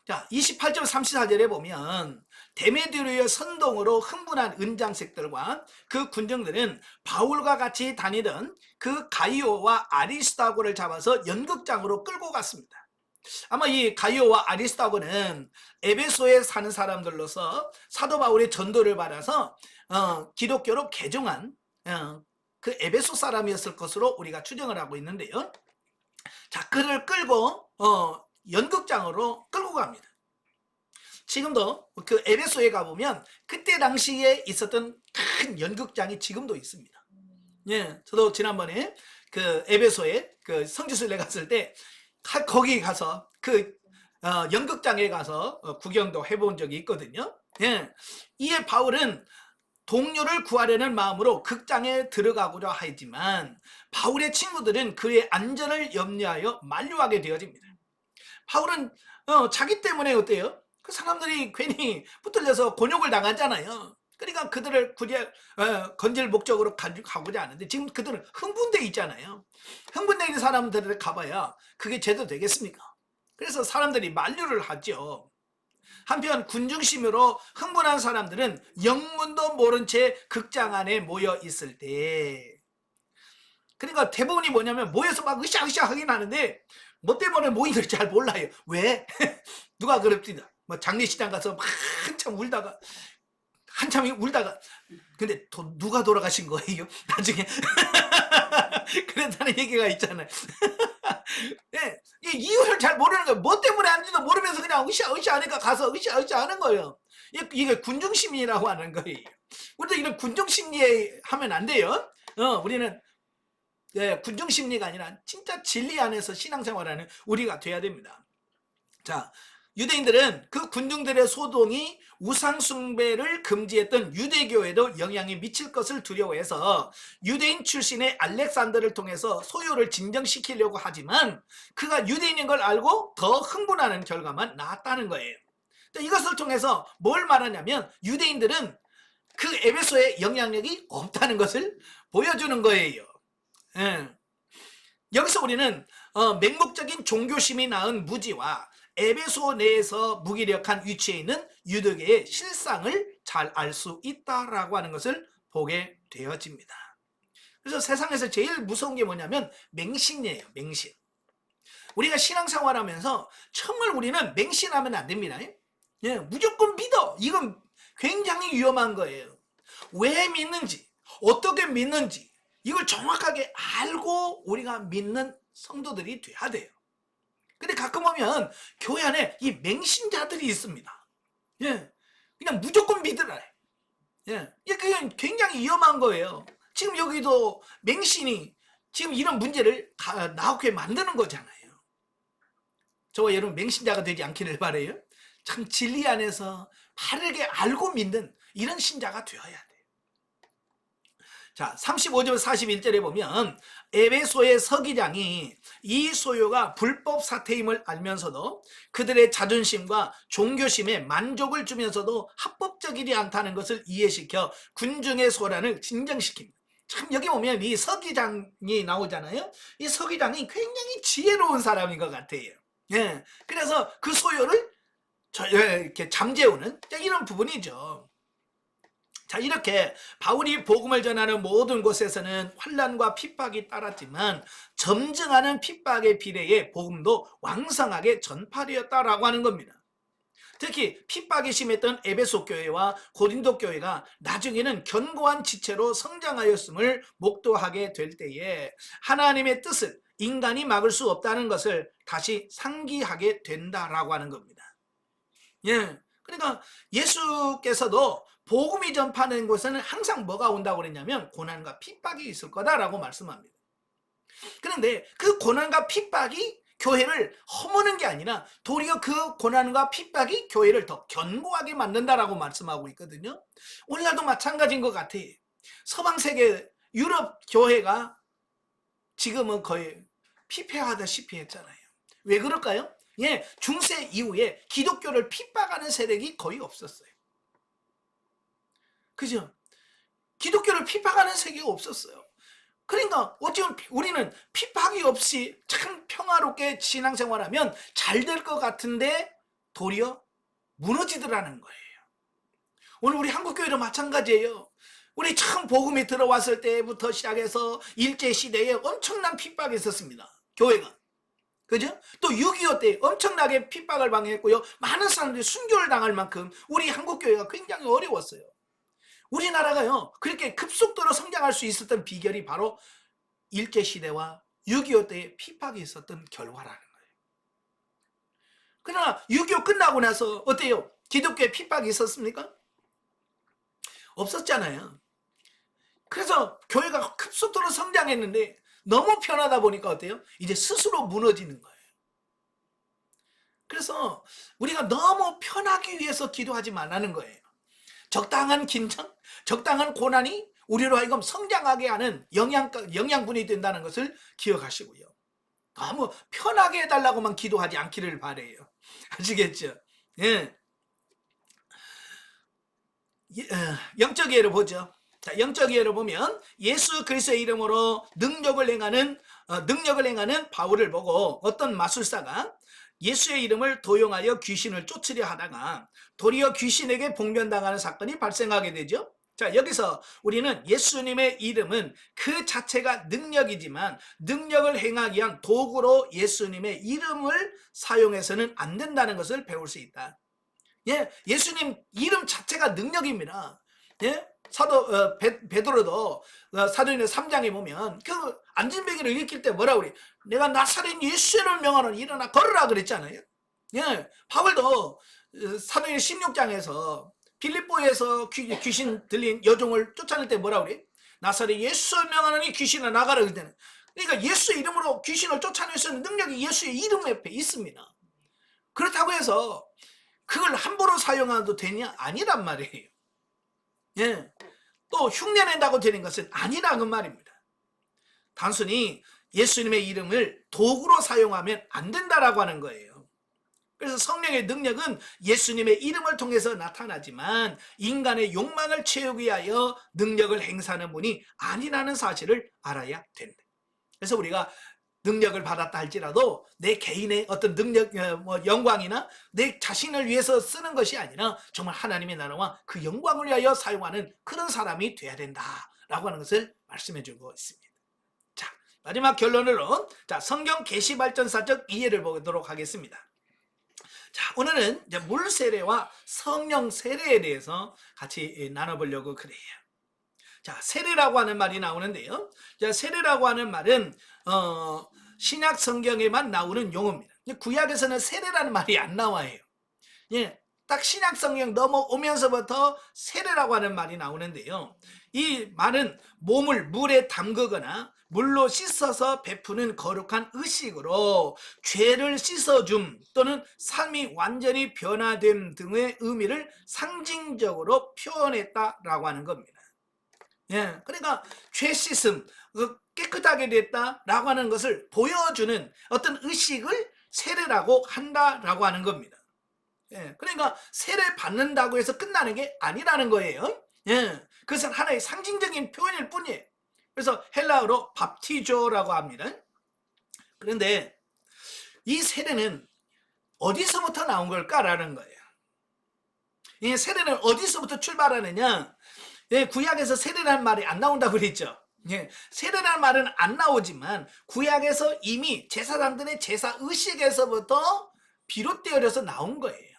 자, 28절 34절에 보면 데메드리오의 선동으로 흥분한 은장색들과 그 군정들은 바울과 같이 다니던 그 가이오와 아리스타고를 잡아서 연극장으로 끌고 갔습니다. 아마 이 가이오와 아리스타고는 에베소에 사는 사람들로서 사도 바울의 전도를 받아서 기독교로 개종한 그 에베소 사람이었을 것으로 우리가 추정을 하고 있는데요. 자, 그를 끌고 연극장으로 끌고 갑니다. 지금도 그 에베소에 가보면 그때 당시에 있었던 큰 연극장이 지금도 있습니다. 저도 지난번에 그 에베소에 그 성지순례 갔을 때 거기 가서 그 연극장에 가서 구경도 해본 적이 있거든요. 이에 바울은 동료를 구하려는 마음으로 극장에 들어가고자 하지만 바울의 친구들은 그의 안전을 염려하여 만류하게 되어집니다. 바울은 자기 때문에 어때요? 그 사람들이 괜히 붙들려서 곤욕을 당하잖아요. 그러니까 그들을 건질 목적으로 가고자 하는데 지금 그들은 흥분돼 있잖아요. 흥분돼 있는 사람들을 가봐야 그게 제대로 되겠습니까? 그래서 사람들이 만류를 하죠. 한편 군중심으로 흥분한 사람들은 영문도 모른 채 극장 안에 모여 있을 때, 그러니까 대부분이 뭐냐면 모여서 막 으쌰으쌰 하긴 하는데 뭐 때문에 모이는지 잘 몰라요. 왜? 누가 그럽니다. 뭐 장례식장 가서 막 한참 울다가 근데 누가 돌아가신 거예요? 나중에 그랬다는 얘기가 있잖아요. 네, 이 이유를 잘 모르는 거예요. 뭐 때문에 안지도 모르면서 그냥 으쌰으쌰 하니까 가서 으쌰으쌰 하는 거예요. 이게 군중심리라고 하는 거예요. 우리도 이런 군중심리에 하면 안 돼요. 우리는 군중심리가 아니라 진짜 진리 안에서 신앙생활하는 우리가 돼야 됩니다. 자, 유대인들은 그 군중들의 소동이 우상숭배를 금지했던 유대교에도 영향이 미칠 것을 두려워해서 유대인 출신의 알렉산더를 통해서 소요를 진정시키려고 하지만 그가 유대인인 걸 알고 더 흥분하는 결과만 나왔다는 거예요. 이것을 통해서 뭘 말하냐면 유대인들은 그 에베소에 영향력이 없다는 것을 보여주는 거예요. 여기서 우리는 맹목적인 종교심이 낳은 무지와 에베소 내에서 무기력한 위치에 있는 유대교의 실상을 잘 알 수 있다라고 하는 것을 보게 되어집니다. 그래서 세상에서 제일 무서운 게 뭐냐면 맹신이에요. 맹신. 우리가 신앙생활하면서 정말 우리는 맹신하면 안 됩니다. 무조건 믿어. 이건 굉장히 위험한 거예요. 왜 믿는지, 어떻게 믿는지 이걸 정확하게 알고 우리가 믿는 성도들이 돼야 돼요. 근데 가끔 보면 교회 안에 이 맹신자들이 있습니다. 그냥 무조건 믿으라. 예, 그게 굉장히 위험한 거예요. 지금 여기도 맹신이 지금 이런 문제를 나오게 만드는 거잖아요. 저와 여러분 맹신자가 되지 않기를 바라요. 참 진리 안에서 바르게 알고 믿는 이런 신자가 되어야 돼요. 자, 35절 41절에 보면 에베소의 서기장이 이 소요가 불법 사태임을 알면서도 그들의 자존심과 종교심에 만족을 주면서도 합법적이지 않다는 것을 이해시켜 군중의 소란을 진정시킵니다. 참 여기 보면 이 서기장이 나오잖아요. 이 서기장이 굉장히 지혜로운 사람인 것 같아요. 예, 그래서 그 소요를 이렇게 잠재우는 이런 부분이죠. 자, 이렇게 바울이 복음을 전하는 모든 곳에서는 환난과 핍박이 따랐지만 점증하는 핍박의 비례에 복음도 왕성하게 전파되었다라고 하는 겁니다. 특히 핍박이 심했던 에베소 교회와 고린도 교회가 나중에는 견고한 지체로 성장하였음을 목도하게 될 때에 하나님의 뜻을 인간이 막을 수 없다는 것을 다시 상기하게 된다라고 하는 겁니다. 예, 그러니까 예수께서도 복음이 전파되는 곳에는 항상 뭐가 온다고 그랬냐면 고난과 핍박이 있을 거다라고 말씀합니다. 그런데 그 고난과 핍박이 교회를 허무는 게 아니라 도리어 그 고난과 핍박이 교회를 더 견고하게 만든다라고 말씀하고 있거든요. 오늘날도 마찬가지인 것 같아요. 서방 세계 유럽 교회가 지금은 거의 피폐하다시피 했잖아요. 왜 그럴까요? 예, 중세 이후에 기독교를 핍박하는 세력이 거의 없었어요. 그죠? 기독교를 핍박하는 세계가 없었어요. 그러니까 어찌보면 우리는 핍박이 없이 참 평화롭게 신앙생활하면 잘 될 것 같은데 도리어 무너지더라는 거예요. 오늘 우리 한국교회도 마찬가지예요. 우리 처음 복음이 들어왔을 때부터 시작해서 일제시대에 엄청난 핍박이 있었습니다. 교회가. 그죠? 또 6.25 때 엄청나게 핍박을 당했고요. 많은 사람들이 순교를 당할 만큼 우리 한국교회가 굉장히 어려웠어요. 우리나라가요, 그렇게 급속도로 성장할 수 있었던 비결이 바로 일제시대와 6.25 때의 핍박이 있었던 결과라는 거예요. 그러나 6.25 끝나고 나서 어때요? 기독교에 핍박이 있었습니까? 없었잖아요. 그래서 교회가 급속도로 성장했는데 너무 편하다 보니까 어때요? 이제 스스로 무너지는 거예요. 그래서 우리가 너무 편하기 위해서 기도하지 말라는 거예요. 적당한 긴장, 적당한 고난이 우리로 하여금 성장하게 하는 영양분이 된다는 것을 기억하시고요. 너무 편하게 해달라고만 기도하지 않기를 바라요. 아시겠죠? 예. 영적 예를 보죠. 자, 영적 예를 보면 예수 그리스도의 이름으로 능력을 행하는 바울을 보고 어떤 마술사가 예수의 이름을 도용하여 귀신을 쫓으려 하다가 도리어 귀신에게 봉변당하는 사건이 발생하게 되죠. 자, 여기서 우리는 예수님의 이름은 그 자체가 능력이지만 능력을 행하기 위한 도구로 예수님의 이름을 사용해서는 안 된다는 것을 배울 수 있다. 예, 예수님 이름 자체가 능력입니다. 예? 사도 베드로도 사도행전 3장에 보면 그 안진뱅이를 일으킬 때 뭐라 그래? 내가 나사렛 예수를 명하노니 일어나 걸으라 그랬잖아요. 예, 바울도 사도행전 16장에서 빌립보에서 귀신 들린 여종을 쫓아낼 때 뭐라 그래? 나사렛 예수를 명하노니 귀신아 나가라 그럴 때는, 그러니까 예수의 이름으로 귀신을 쫓아낼 수 있는 능력이 예수의 이름 옆에 있습니다. 그렇다고 해서 그걸 함부로 사용해도 되냐? 아니란 말이에요. 예. 또 흉내낸다고 되는 것은 아니라는 말입니다. 단순히 예수님의 이름을 도구로 사용하면 안 된다라고 하는 거예요. 그래서 성령의 능력은 예수님의 이름을 통해서 나타나지만 인간의 욕망을 채우기 위하여 능력을 행사하는 분이 아니라는 사실을 알아야 된다. 그래서 우리가 능력을 받았다 할지라도 내 개인의 어떤 능력, 영광이나 내 자신을 위해서 쓰는 것이 아니라 정말 하나님의 나라와 그 영광을 위하여 사용하는 그런 사람이 돼야 된다라고 하는 것을 말씀해 주고 있습니다. 자, 마지막 결론으로 성경 계시 발전사적 이해를 보도록 하겠습니다. 자, 오늘은 이제 물 세례와 성령 세례에 대해서 같이 나눠보려고 그래요. 자, 세례라고 하는 말이 나오는데요. 자, 세례라고 하는 말은 신약 성경에만 나오는 용어입니다. 구약에서는 세례라는 말이 안 나와요. 예, 딱 신약 성경 넘어오면서부터 세례라고 하는 말이 나오는데요. 이 말은 몸을 물에 담그거나 물로 씻어서 베푸는 거룩한 의식으로 죄를 씻어줌 또는 삶이 완전히 변화됨 등의 의미를 상징적으로 표현했다라고 하는 겁니다. 예, 그러니까 죄 씻음, 깨끗하게 됐다라고 하는 것을 보여주는 어떤 의식을 세례라고 한다라고 하는 겁니다. 예, 그러니까 세례 받는다고 해서 끝나는 게 아니라는 거예요. 예, 그것은 하나의 상징적인 표현일 뿐이에요. 그래서 헬라어로 밥티조라고 합니다. 그런데 이 세례는 어디서부터 나온 걸까라는 거예요. 이 세례는 어디서부터 출발하느냐? 예, 구약에서 세례라는 말이 안 나온다고 그랬죠. 예, 세례라는 말은 안 나오지만 구약에서 이미 제사장들의 제사 의식에서부터 비롯되어서 나온 거예요.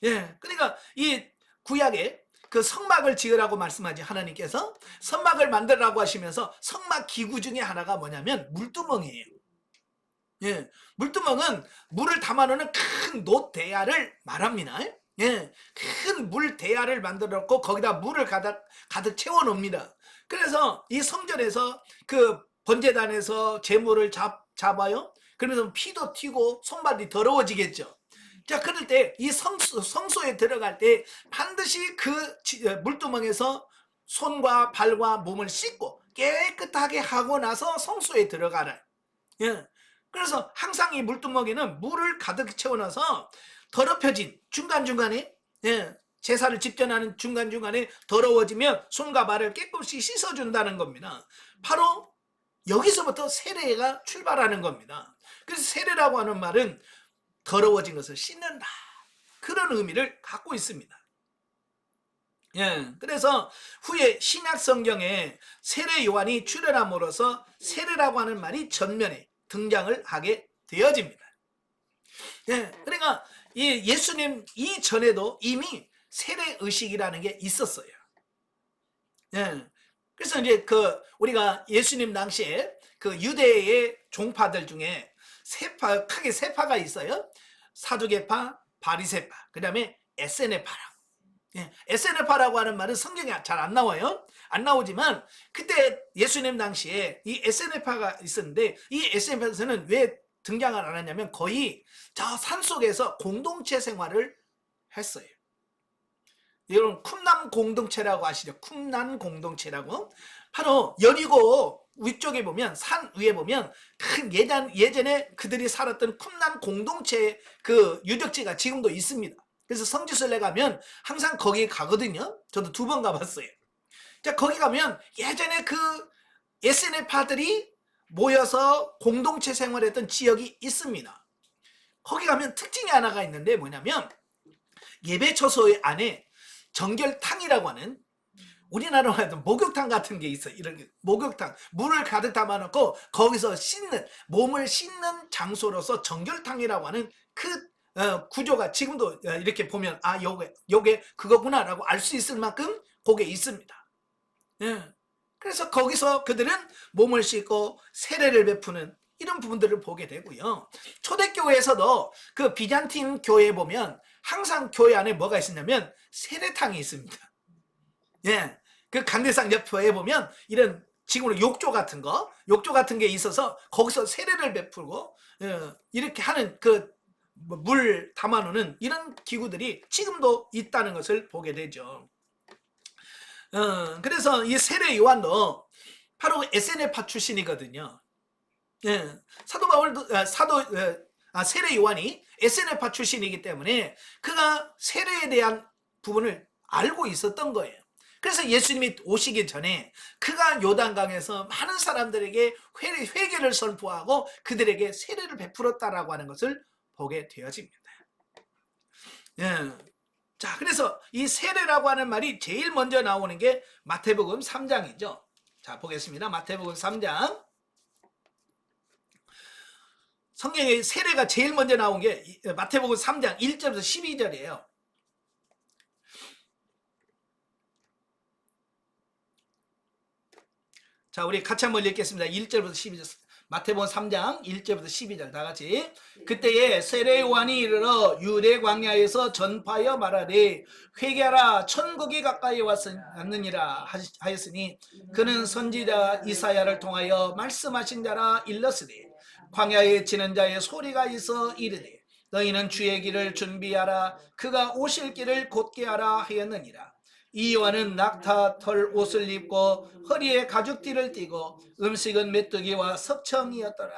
예, 그러니까 이 구약에 그 성막을 지으라고 말씀하지 하나님께서 성막을 만들라고 하시면서 성막 기구 중에 하나가 뭐냐면 물두멍이에요. 예, 물두멍은 물을 담아놓는 큰 놋대야를 말합니다. 예, 큰 물 대야를 만들었고 거기다 물을 가득 채워 놓습니다. 그래서 이 성전에서 그 번제단에서 제물을 잡아요. 그러면서 피도 튀고 손발이 더러워지겠죠. 자, 그럴 때 이 성소에 들어갈 때 반드시 그 물두멍에서 손과 발과 몸을 씻고 깨끗하게 하고 나서 성소에 들어가라. 예. 그래서 항상 이 물두멍에는 물을 가득 채워놔서 더럽혀진 중간중간에, 예, 제사를 집전하는 중간중간에 더러워지면 손과 발을 깨끗이 씻어준다는 겁니다. 바로 여기서부터 세례가 출발하는 겁니다. 그래서 세례라고 하는 말은 더러워진 것을 씻는다, 그런 의미를 갖고 있습니다. 예, 그래서 후에 신약 성경에 세례 요한이 출현함으로써 세례라고 하는 말이 전면에 등장을 하게 되어집니다. 예, 그러니까 이 예수님 이전에도 이미 세례 의식이라는 게 있었어요. 예, 그래서 이제 우리가 예수님 당시에 그 유대의 종파들 중에 크게 세 파가 있어요. 사두개파, 바리새파, 그 다음에 에세네파라고. 예, 에세네파라고 하는 말은 성경에 잘 안 나와요. 안 나오지만 그때 예수님 당시에 이 에세네파가 있었는데 이 에세네파에서는 왜 등장을 안 하냐면 거의 저 산속에서 공동체 생활을 했어요. 여러분 쿰난 공동체라고 아시죠? 쿰난 공동체라고. 바로 여리고 위쪽에 보면 산 위에 보면 큰 예전에 그들이 살았던 쿰난 공동체의 그 유적지가 지금도 있습니다. 그래서 성지순례 가면 항상 거기 가거든요. 저도 2번 가봤어요. 자, 거기 가면 예전에 그 SNF파들이 모여서 공동체 생활했던 지역이 있습니다. 거기 가면 특징이 하나가 있는데 뭐냐면 예배처소 안에 정결탕이라고 하는, 우리나라로 하던 목욕탕 같은 게 있어요. 이런 목욕탕, 물을 가득 담아놓고 거기서 몸을 씻는 장소로서 정결탕이라고 하는 그 구조가 지금도 이렇게 보면 아, 요게 그거구나라고 알 수 있을 만큼 그게 있습니다. 예. 그래서 거기서 그들은 몸을 씻고 세례를 베푸는 이런 부분들을 보게 되고요. 초대교회에서도 그 비잔틴 교회에 보면 항상 교회 안에 뭐가 있었냐면 세례탕이 있습니다. 예, 그 강대상 옆에 보면 이런 지금으로 욕조 같은 게 있어서 거기서 세례를 베풀고 이렇게 하는 그 물 담아놓는 이런 기구들이 지금도 있다는 것을 보게 되죠. 그래서 이 세례 요한도 바로 SNF파 출신이거든요. 예, 사도 바울도 세례 요한이 SNF파 출신이기 때문에 그가 세례에 대한 부분을 알고 있었던 거예요. 그래서 예수님이 오시기 전에 그가 요단강에서 많은 사람들에게 회개를 선포하고 그들에게 세례를 베풀었다라고 하는 것을 보게 되어집니다. 예. 자, 그래서 이 세례라고 하는 말이 제일 먼저 나오는 게 마태복음 3장이죠. 자, 보겠습니다. 마태복음 3장. 성경에 세례가 제일 먼저 나온 게 마태복음 3장 1절부터 12절이에요. 자, 우리 같이 한번 읽겠습니다. 1절부터 12절. 마태복음 3장 1절부터 12절 다 같이. 그때에 세례 요한이 이르러 유대 광야에서 전파하여 말하되 회개하라 천국이 가까이 왔느니라 하였으니 그는 선지자 이사야를 통하여 말씀하신 자라 일렀으니 광야에 지는 자의 소리가 있어 이르되 너희는 주의 길을 준비하라 그가 오실 길을 곧게 하라 하였느니라. 이 요한은 낙타 털 옷을 입고 허리에 가죽띠를 띠고 음식은 메뚜기와 석청이었더라.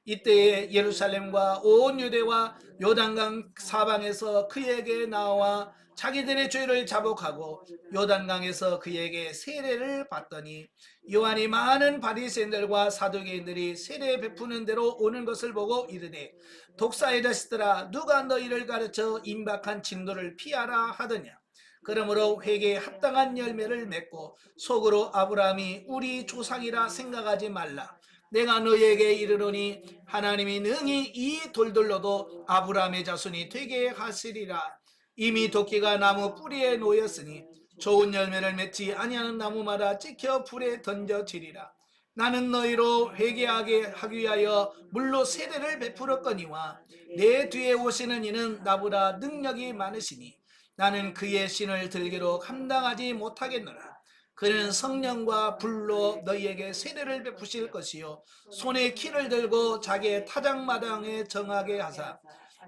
이때에 예루살렘과 온 유대와 요단강 사방에서 그에게 나와 자기들의 죄를 자복하고 요단강에서 그에게 세례를 받더니 요한이 많은 바리새인들과 사두개인들이 세례 베푸는 대로 오는 것을 보고 이르되 독사의 자식들아 누가 너희를 가르쳐 임박한 진노를 피하라 하더냐. 그러므로 회개에 합당한 열매를 맺고 속으로 아브라함이 우리 조상이라 생각하지 말라. 내가 너희에게 이르노니 하나님이 능히 이 돌들로도 아브라함의 자손이 되게 하시리라. 이미 도끼가 나무 뿌리에 놓였으니 좋은 열매를 맺지 아니하는 나무마다 찍혀 불에 던져지리라. 나는 너희로 회개하게 하기 위하여 물로 세례를 베풀었거니와 내 뒤에 오시는 이는 나보다 능력이 많으시니 나는 그의 신을 들기로 감당하지 못하겠노라. 그는 성령과 불로 너희에게 세례를 베푸실 것이요 손에 키를 들고 자기의 타작마당에 정하게 하사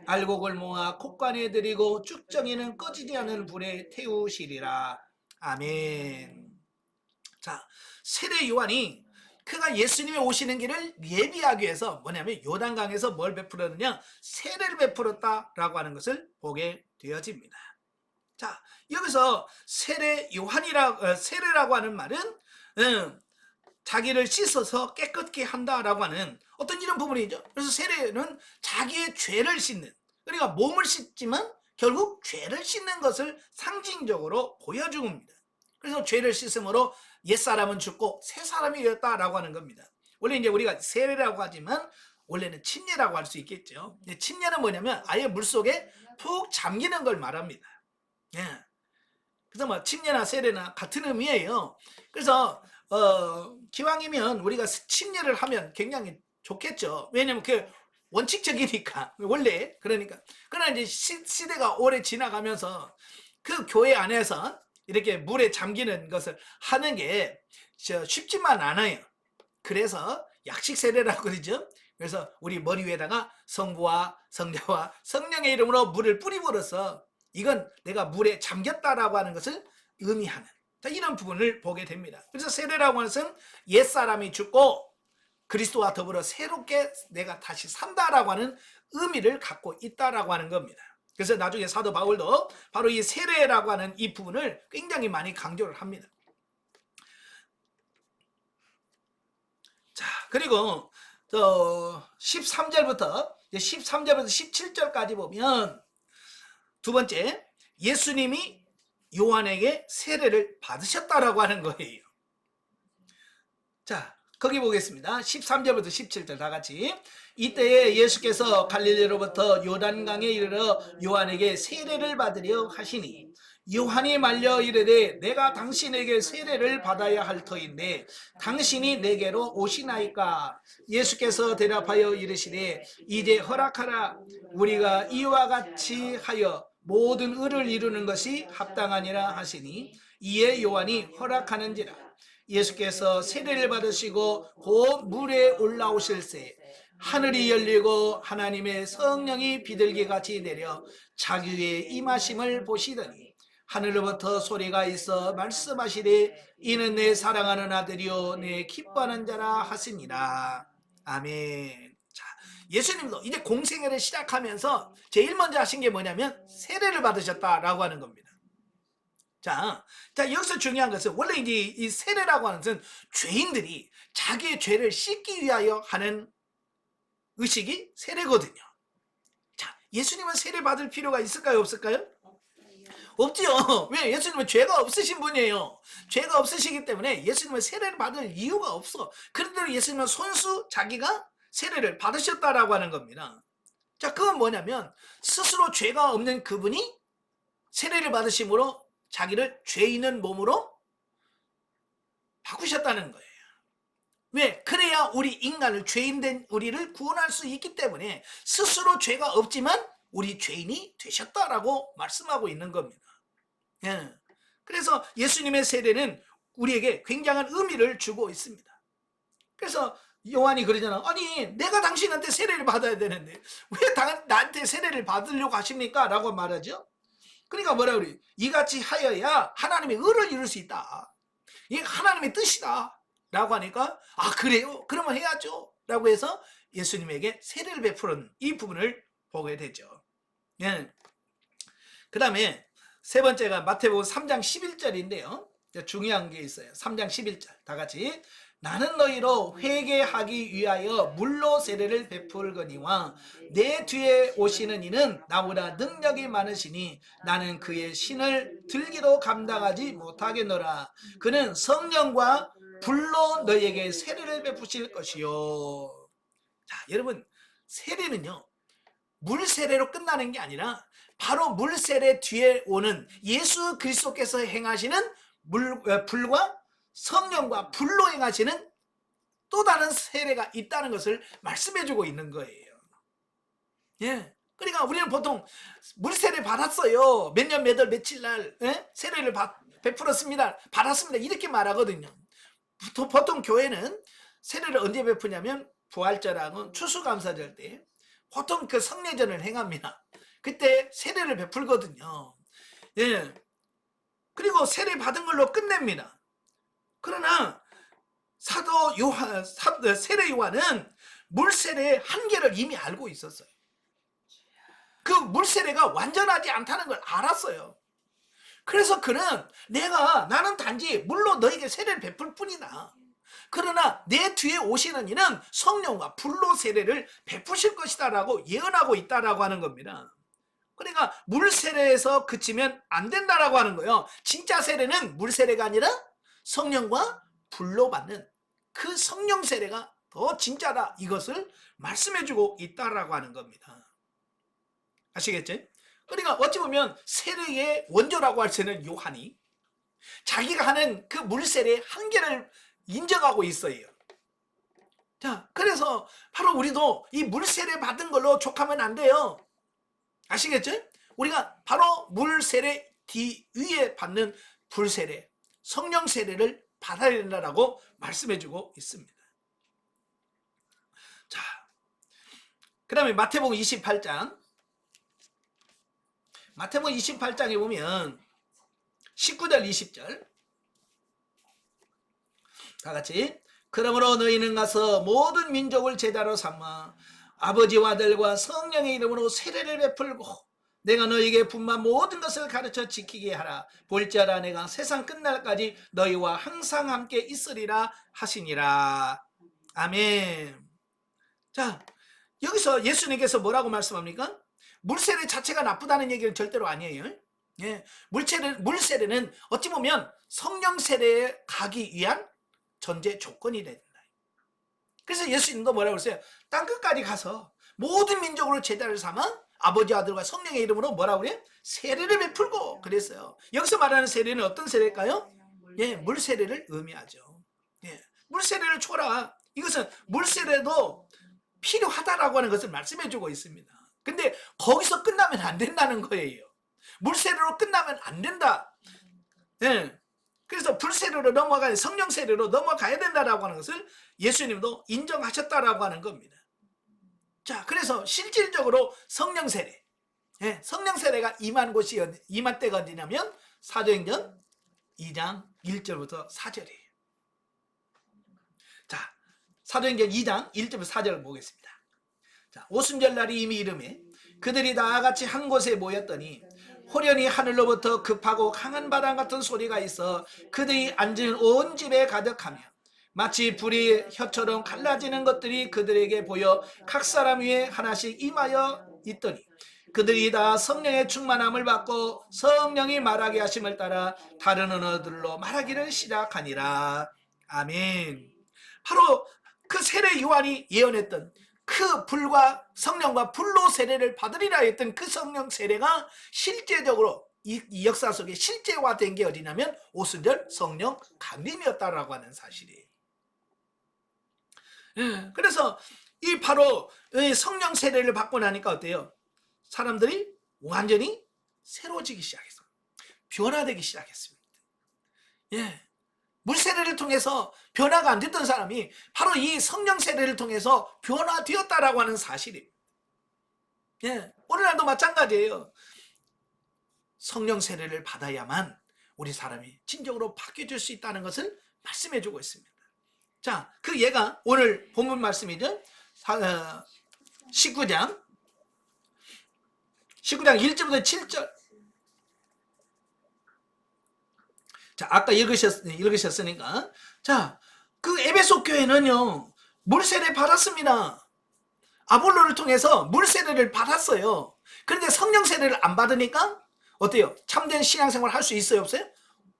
알곡을 모아 콧간에 들이고 쭉정이는 꺼지지 않는 불에 태우시리라. 아멘. 자, 세례 요한이 그가 예수님이 오시는 길을 예비하기 위해서 뭐냐면 요단강에서 뭘 베풀었느냐, 세례를 베풀었다라고 하는 것을 보게 되어집니다. 자, 여기서 세례라고 하는 말은 자기를 씻어서 깨끗게 한다라고 하는 어떤 이런 부분이죠. 그래서 세례는 자기의 죄를 씻는, 그러니까 몸을 씻지만 결국 죄를 씻는 것을 상징적으로 보여준 겁니다. 그래서 죄를 씻음으로 옛사람은 죽고 새사람이 되었다라고 하는 겁니다. 원래 이제 우리가 세례라고 하지만 원래는 침례라고 할 수 있겠죠. 침례는 뭐냐면 아예 물속에 푹 잠기는 걸 말합니다. 예. 그래서 뭐 침례나 세례나 같은 의미예요. 그래서 기왕이면 우리가 침례를 하면 굉장히 좋겠죠. 왜냐면 그 원칙적이니까 원래. 그러니까 그러나 이제 시대가 오래 지나가면서 그 교회 안에서 이렇게 물에 잠기는 것을 하는 게 쉽지만 않아요. 그래서 약식 세례라고 그러죠. 그래서 우리 머리 위에다가 성부와 성자와 성령의 이름으로 물을 뿌림으로써 이건 내가 물에 잠겼다라고 하는 것을 의미하는 이런 부분을 보게 됩니다. 그래서 세례라고 하는 것은 옛사람이 죽고 그리스도와 더불어 새롭게 내가 다시 산다라고 하는 의미를 갖고 있다라고 하는 겁니다. 그래서 나중에 사도 바울도 바로 이 세례라고 하는 이 부분을 굉장히 많이 강조를 합니다. 자, 그리고 13절부터 17절까지 보면 두 번째, 예수님이 요한에게 세례를 받으셨다라고 하는 거예요. 자, 거기 보겠습니다. 13절부터 17절 다 같이. 이때에 예수께서 갈릴리로부터 요단강에 이르러 요한에게 세례를 받으려 하시니 요한이 말려 이르되 내가 당신에게 세례를 받아야 할 터인데 당신이 내게로 오시나이까. 예수께서 대답하여 이르시되 이제 허락하라. 우리가 이와 같이 하여 모든 의를 이루는 것이 합당하니라 하시니 이에 요한이 허락하는지라. 예수께서 세례를 받으시고 곧 물에 올라오실새 하늘이 열리고 하나님의 성령이 비둘기같이 내려 자기 위에 임하심을 보시더니 하늘로부터 소리가 있어 말씀하시되 이는 내 사랑하는 아들이요 내 기뻐하는 자라 하시니라. 아멘. 자, 예수님도 이제 공생애를 시작하면서 제일 먼저 하신 게 뭐냐면 세례를 받으셨다라고 하는 겁니다. 자, 여기서 중요한 것은 원래 이제 이 세례라고 하는 것은 죄인들이 자기의 죄를 씻기 위하여 하는 의식이 세례거든요. 자, 예수님은 세례 받을 필요가 있을까요, 없을까요? 없지요. 왜? 예수님은 죄가 없으신 분이에요. 죄가 없으시기 때문에 예수님은 세례를 받을 이유가 없어. 그런데 예수님은 손수 자기가 세례를 받으셨다라고 하는 겁니다. 자, 그건 뭐냐면 스스로 죄가 없는 그분이 세례를 받으심으로 자기를 죄 있는 몸으로 바꾸셨다는 거예요. 왜? 그래야 우리 인간을, 죄인된 우리를 구원할 수 있기 때문에 스스로 죄가 없지만 우리 죄인이 되셨다라고 말씀하고 있는 겁니다. 예. 그래서 예수님의 세례는 우리에게 굉장한 의미를 주고 있습니다. 그래서 요한이 그러잖아. 아니, 내가 당신한테 세례를 받아야 되는데 왜 나한테 세례를 받으려고 하십니까? 라고 말하죠. 그러니까 뭐라 그래? 이같이 하여야 하나님의 의를 이룰 수 있다. 이게 하나님의 뜻이다. 라고 하니까, 아, 그래요? 그러면 해야죠. 라고 해서 예수님에게 세례를 베푸는 이 부분을 보게 되죠. 예. 그 다음에 세 번째가 마태복음 3장 11절인데요. 중요한 게 있어요. 3장 11절. 다 같이. 나는 너희로 회개하기 위하여 물로 세례를 베풀거니와 내 뒤에 오시는 이는 나보다 능력이 많으시니 나는 그의 신을 들기도 감당하지 못하겠노라. 그는 성령과 불로 너희에게 세례를 베푸실 것이요. 자, 여러분, 세례는요, 물 세례로 끝나는 게 아니라 바로 물 세례 뒤에 오는 예수 그리스도께서 행하시는 불과 성령과 불로 행하시는 또 다른 세례가 있다는 것을 말씀해주고 있는 거예요. 예. 그러니까 우리는 보통 물 세례 받았어요. 몇 년 몇 월 며칠 날 세례를 베풀었습니다. 받았습니다. 이렇게 말하거든요. 보통 교회는 세례를 언제 베푸냐면 부활절하고 추수감사절 때 보통 그 성례전을 행합니다. 그때 세례를 베풀거든요. 예. 그리고 세례 받은 걸로 끝냅니다. 그러나 세례 요한은 물세례의 한계를 이미 알고 있었어요. 그 물세례가 완전하지 않다는 걸 알았어요. 그래서 그는 나는 단지 물로 너에게 세례를 베풀 뿐이다. 그러나 내 뒤에 오시는 이는 성령과 불로 세례를 베푸실 것이다 라고 예언하고 있다라고 하는 겁니다. 그러니까 물세례에서 그치면 안 된다라고 하는 거예요. 진짜 세례는 물세례가 아니라 성령과 불로 받는 그 성령 세례가 더 진짜다, 이것을 말씀해주고 있다라고 하는 겁니다. 아시겠죠? 그러니까 어찌 보면 세례의 원조라고 할 수 있는 요한이 자기가 하는 그 물세례의 한계를 인정하고 있어요. 자, 그래서 바로 우리도 이 물세례 받은 걸로 족하면 안 돼요. 아시겠죠? 우리가 바로 물세례 뒤위에 받는 불세례, 성령 세례를 받아야 된다라고 말씀해주고 있습니다. 자, 그 다음에 마태복음 28장. 마태복음 28장에 보면 19절 20절 다 같이. 그러므로 너희는 가서 모든 민족을 제자로 삼아 아버지와 아들과 성령의 이름으로 세례를 베풀고 내가 너희에게 분만 모든 것을 가르쳐 지키게 하라. 볼지어다 내가 세상 끝날까지 너희와 항상 함께 있으리라 하시니라. 아멘. 자, 여기서 예수님께서 뭐라고 말씀합니까? 물세례 자체가 나쁘다는 얘기는 절대로 아니에요. 예, 물세례는 어찌 보면 성령 세례에 가기 위한 전제 조건이 된다. 그래서 예수님도 뭐라고 했어요? 땅끝까지 가서 모든 민족으로 제자를 삼아 아버지 아들과 성령의 이름으로 뭐라고 그래요? 세례를 베풀고 그랬어요. 여기서 말하는 세례는 어떤 세례일까요? 예, 물세례를 의미하죠. 예, 물세례를 초라. 이것은 물세례도 필요하다라고 하는 것을 말씀해주고 있습니다. 근데 거기서 끝나면 안 된다는 거예요. 물세례로 끝나면 안 된다. 예. 그래서 불세례로 넘어가야, 성령 세례로 넘어가야 된다라고 하는 것을 예수님도 인정하셨다라고 하는 겁니다. 자, 그래서 실질적으로 성령 세례, 예, 성령 세례가 임한 때가 어디냐면 사도행전 2장 1절부터 4절이에요. 자, 사도행전 2장 1절부터 4절을 보겠습니다. 자, 오순절날이 이미 이르매 그들이 다 같이 한 곳에 모였더니 호련히 하늘로부터 급하고 강한 바람 같은 소리가 있어 그들이 앉은 온 집에 가득하며 마치 불이 혀처럼 갈라지는 것들이 그들에게 보여 각 사람 위에 하나씩 임하여 있더니 그들이 다 성령의 충만함을 받고 성령이 말하게 하심을 따라 다른 언어들로 말하기를 시작하니라. 아멘. 바로 그 세례 요한이 예언했던 그 불과 성령과 불로 세례를 받으리라 했던 그 성령 세례가 실제적으로 이 역사 속에 실제화된 게 어디냐면 오순절 성령 강림이었다라고 하는 사실이에요. 예, 그래서 이 바로 이 성령 세례를 받고 나니까 어때요? 사람들이 완전히 새로워지기 시작했어. 변화되기 시작했습니다. 예. 물 세례를 통해서 변화가 안 됐던 사람이 바로 이 성령 세례를 통해서 변화되었다라고 하는 사실입니다. 예. 오늘날도 마찬가지예요. 성령 세례를 받아야만 우리 사람이 진정으로 바뀌어질 수 있다는 것을 말씀해 주고 있습니다. 자, 그 예가 오늘 본문 말씀이죠. 19장 1절부터 7절. 자, 아까 읽으셨으니까. 자, 그 에베소 교회는요, 물세례 받았습니다. 아볼로를 통해서 물세례를 받았어요. 그런데 성령 세례를 안 받으니까 어때요? 참된 신앙생활 할 수 있어요, 없어요?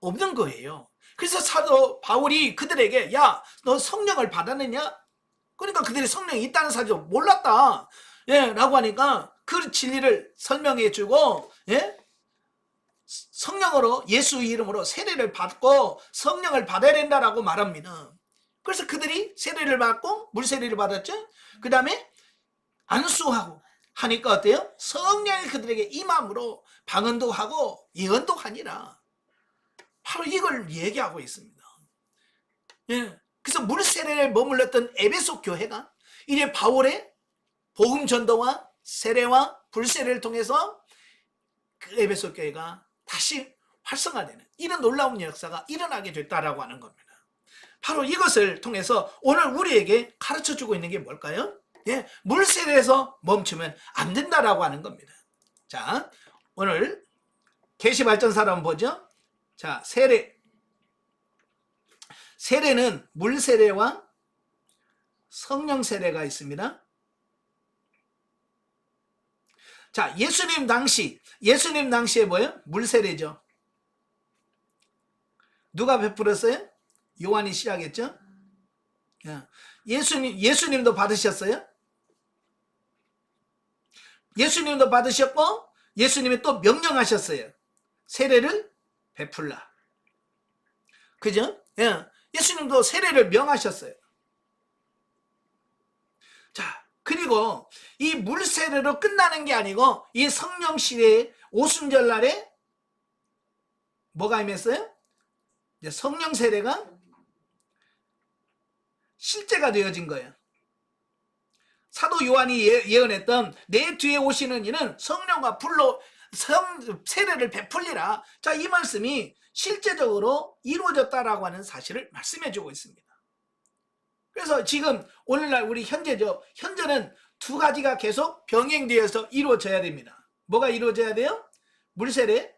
없는 거예요. 그래서 사도 바울이 그들에게, 야, 너 성령을 받았느냐? 그러니까 그들이 성령이 있다는 사실을 몰랐다. 예, 라고 하니까 그 진리를 설명해 주고, 예? 성령으로 예수 이름으로 세례를 받고 성령을 받아야 된다라고 말합니다. 그래서 그들이 세례를 받고 물세례를 받았죠. 그 다음에 안수하고 하니까 어때요? 성령이 그들에게 임함으로 방언도 하고 예언도 하니라. 바로 이걸 얘기하고 있습니다. 예. 그래서 물세례를 머물렀던 에베소 교회가 이제 바울의 복음 전도와 세례와 불세례를 통해서 그 에베소 교회가 다시 활성화되는 이런 놀라운 역사가 일어나게 됐다라고 하는 겁니다. 바로 이것을 통해서 오늘 우리에게 가르쳐주고 있는 게 뭘까요? 예, 물세례에서 멈추면 안 된다라고 하는 겁니다. 자, 오늘 계시발전사를 한번 보죠. 자, 세례는 물세례와 성령세례가 있습니다. 자, 예수님 당시에 뭐예요? 물세례죠. 누가 베풀었어요? 요한이 시작했죠. 예수님도 받으셨어요. 예수님도 받으셨고 예수님이 또 명령하셨어요. 세례를 베풀라. 그죠? 예수님도 세례를 명하셨어요. 자, 그리고 이 물세례로 끝나는 게 아니고 이 성령 시대의 오순절날에 뭐가 임했어요? 이제 성령 세례가 실제가 되어진 거예요. 사도 요한이 예언했던 내 뒤에 오시는 이는 성령과 불로 세례를 베풀리라. 자, 이 말씀이 실제적으로 이루어졌다라고 하는 사실을 말씀해 주고 있습니다. 그래서 지금 오늘날 우리 현재는 두 가지가 계속 병행되어서 이루어져야 됩니다. 뭐가 이루어져야 돼요? 물세례.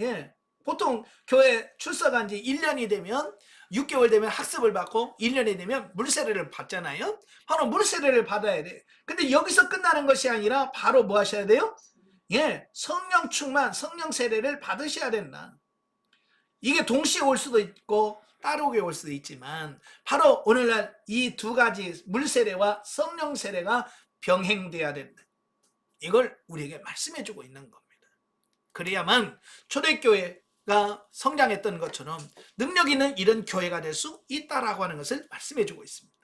예. 보통 교회 출석한 지 1년이 되면 6개월 되면 학습을 받고 1년이 되면 물세례를 받잖아요. 바로 물세례를 받아야 돼. 근데 여기서 끝나는 것이 아니라 바로 뭐 하셔야 돼요? 예, 성령 충만, 성령 세례를 받으셔야 된다. 이게 동시에 올 수도 있고 따르게 올 수도 있지만 바로 오늘날 이 두 가지 물세례와 성령 세례가 병행돼야 된다. 이걸 우리에게 말씀해 주고 있는 겁니다. 그래야만 초대교회가 성장했던 것처럼 능력 있는 이런 교회가 될 수 있다라고 하는 것을 말씀해 주고 있습니다.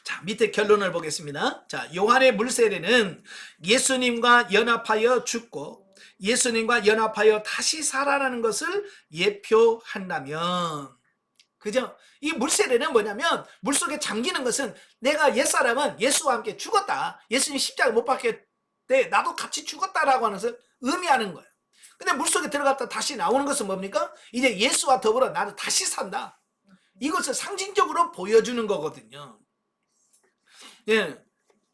자, 밑에 결론을 보겠습니다. 자, 요한의 물세례는 예수님과 연합하여 죽고 예수님과 연합하여 다시 살아나는 것을 예표한다면, 그죠? 이 물세례는 뭐냐면 물속에 잠기는 것은 내가 옛사람은 예수와 함께 죽었다, 예수님 십자가 못 박힐 때 나도 같이 죽었다라고 하는 것을 의미하는 거예요. 근데 물속에 들어갔다 다시 나오는 것은 뭡니까? 이제 예수와 더불어 나는 다시 산다, 이것을 상징적으로 보여주는 거거든요. 예.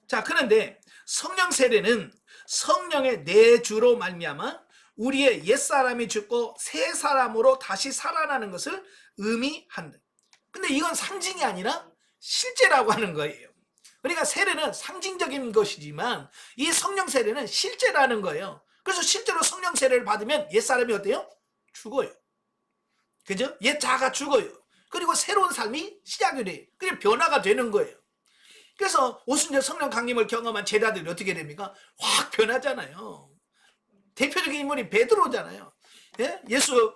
자, 그런데 성령 세례는 성령의 내주로 말미암아 우리의 옛사람이 죽고 새 사람으로 다시 살아나는 것을 의미한다. 근데 이건 상징이 아니라 실제라고 하는 거예요. 그러니까 세례는 상징적인 것이지만 이 성령 세례는 실제라는 거예요. 그래서 실제로 성령 세례를 받으면 옛사람이 어때요? 죽어요. 그죠? 옛 자아가 죽어요. 그리고 새로운 삶이 시작이 돼요. 그게 변화가 되는 거예요. 그래서 오순절 성령 강림을 경험한 제자들이 어떻게 됩니까? 확 변하잖아요. 대표적인 인물이 베드로잖아요. 예? 예수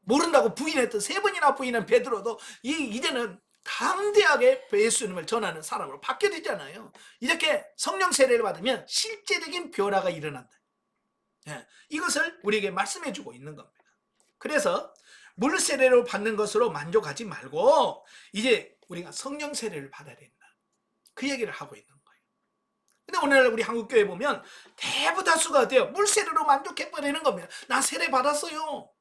모른다고 부인했던, 3번이나 부인한 베드로도 이제는 담대하게 예수님을 전하는 사람으로 바뀌어야 되잖아요. 이렇게 성령 세례를 받으면 실제적인 변화가 일어난다. 예, 이것을 우리에게 말씀해 주고 있는 겁니다. 그래서 물 세례로 받는 것으로 만족하지 말고 이제 우리가 성령 세례를 받아야 된다. 그 얘기를 하고 있는 거예요. 근데 오늘날 우리 한국교회 보면 대부다수가 어때요? 물 세례로 만족해버리는 겁니다. 나 세례 받았어요.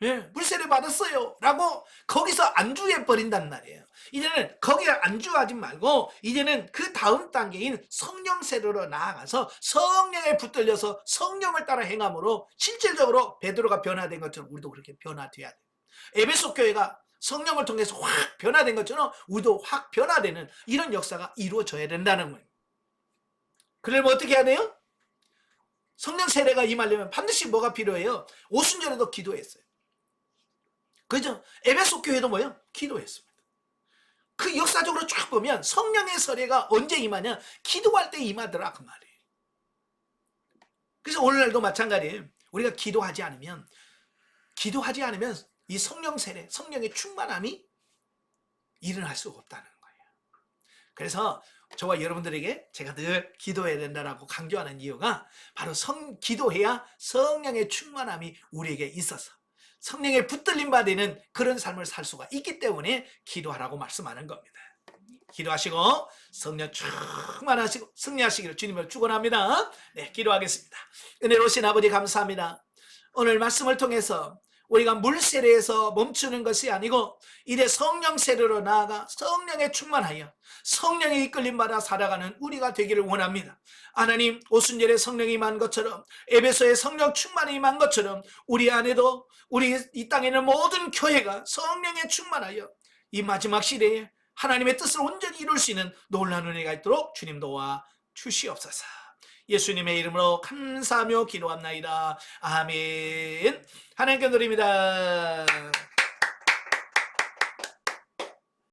예, 물세례 받았어요 라고 거기서 안주해 버린단 말이에요. 이제는 거기에 안주하지 말고 이제는 그 다음 단계인 성령 세례로 나아가서 성령에 붙들려서 성령을 따라 행함으로 실질적으로 베드로가 변화된 것처럼 우리도 그렇게 변화돼야 돼요. 에베소 교회가 성령을 통해서 확 변화된 것처럼 우리도 확 변화되는 이런 역사가 이루어져야 된다는 거예요. 그러면 어떻게 해야 돼요? 성령 세례가 임하려면 반드시 뭐가 필요해요? 오순절에도 기도했어요. 그죠? 에베소 교회도 뭐예요? 기도했습니다. 그 역사적으로 쫙 보면 성령의 세례가 언제 임하냐? 기도할 때 임하더라 그 말이에요. 그래서 오늘날도 마찬가지예요. 우리가 기도하지 않으면 이 성령 세례, 성령의 충만함이 일어날 수가 없다는 거예요. 그래서 저와 여러분들에게 제가 늘 기도해야 된다라고 강조하는 이유가 바로 기도해야 성령의 충만함이 우리에게 있어서 성령에 붙들림 받는 그런 삶을 살 수가 있기 때문에 기도하라고 말씀하는 겁니다. 기도하시고 성령 충만하시고 승리하시기를 주님을 축원합니다. 네, 기도하겠습니다. 은혜로우신 아버지 감사합니다. 오늘 말씀을 통해서 우리가 물 세례에서 멈추는 것이 아니고 이제 성령 세례로 나아가 성령에 충만하여 성령의 이끌림 받아 살아가는 우리가 되기를 원합니다. 하나님, 오순절에 성령이 임한 것처럼 에베소에 성령 충만이 임한 것처럼 우리 안에도 우리 이 땅에 있는 모든 교회가 성령에 충만하여 이 마지막 시대에 하나님의 뜻을 온전히 이룰 수 있는 놀라운 은혜가 있도록 주님 도와 주시옵소서. 예수님의 이름으로 감사하며 기도합나이다. 아멘. 하나님께 드립니다.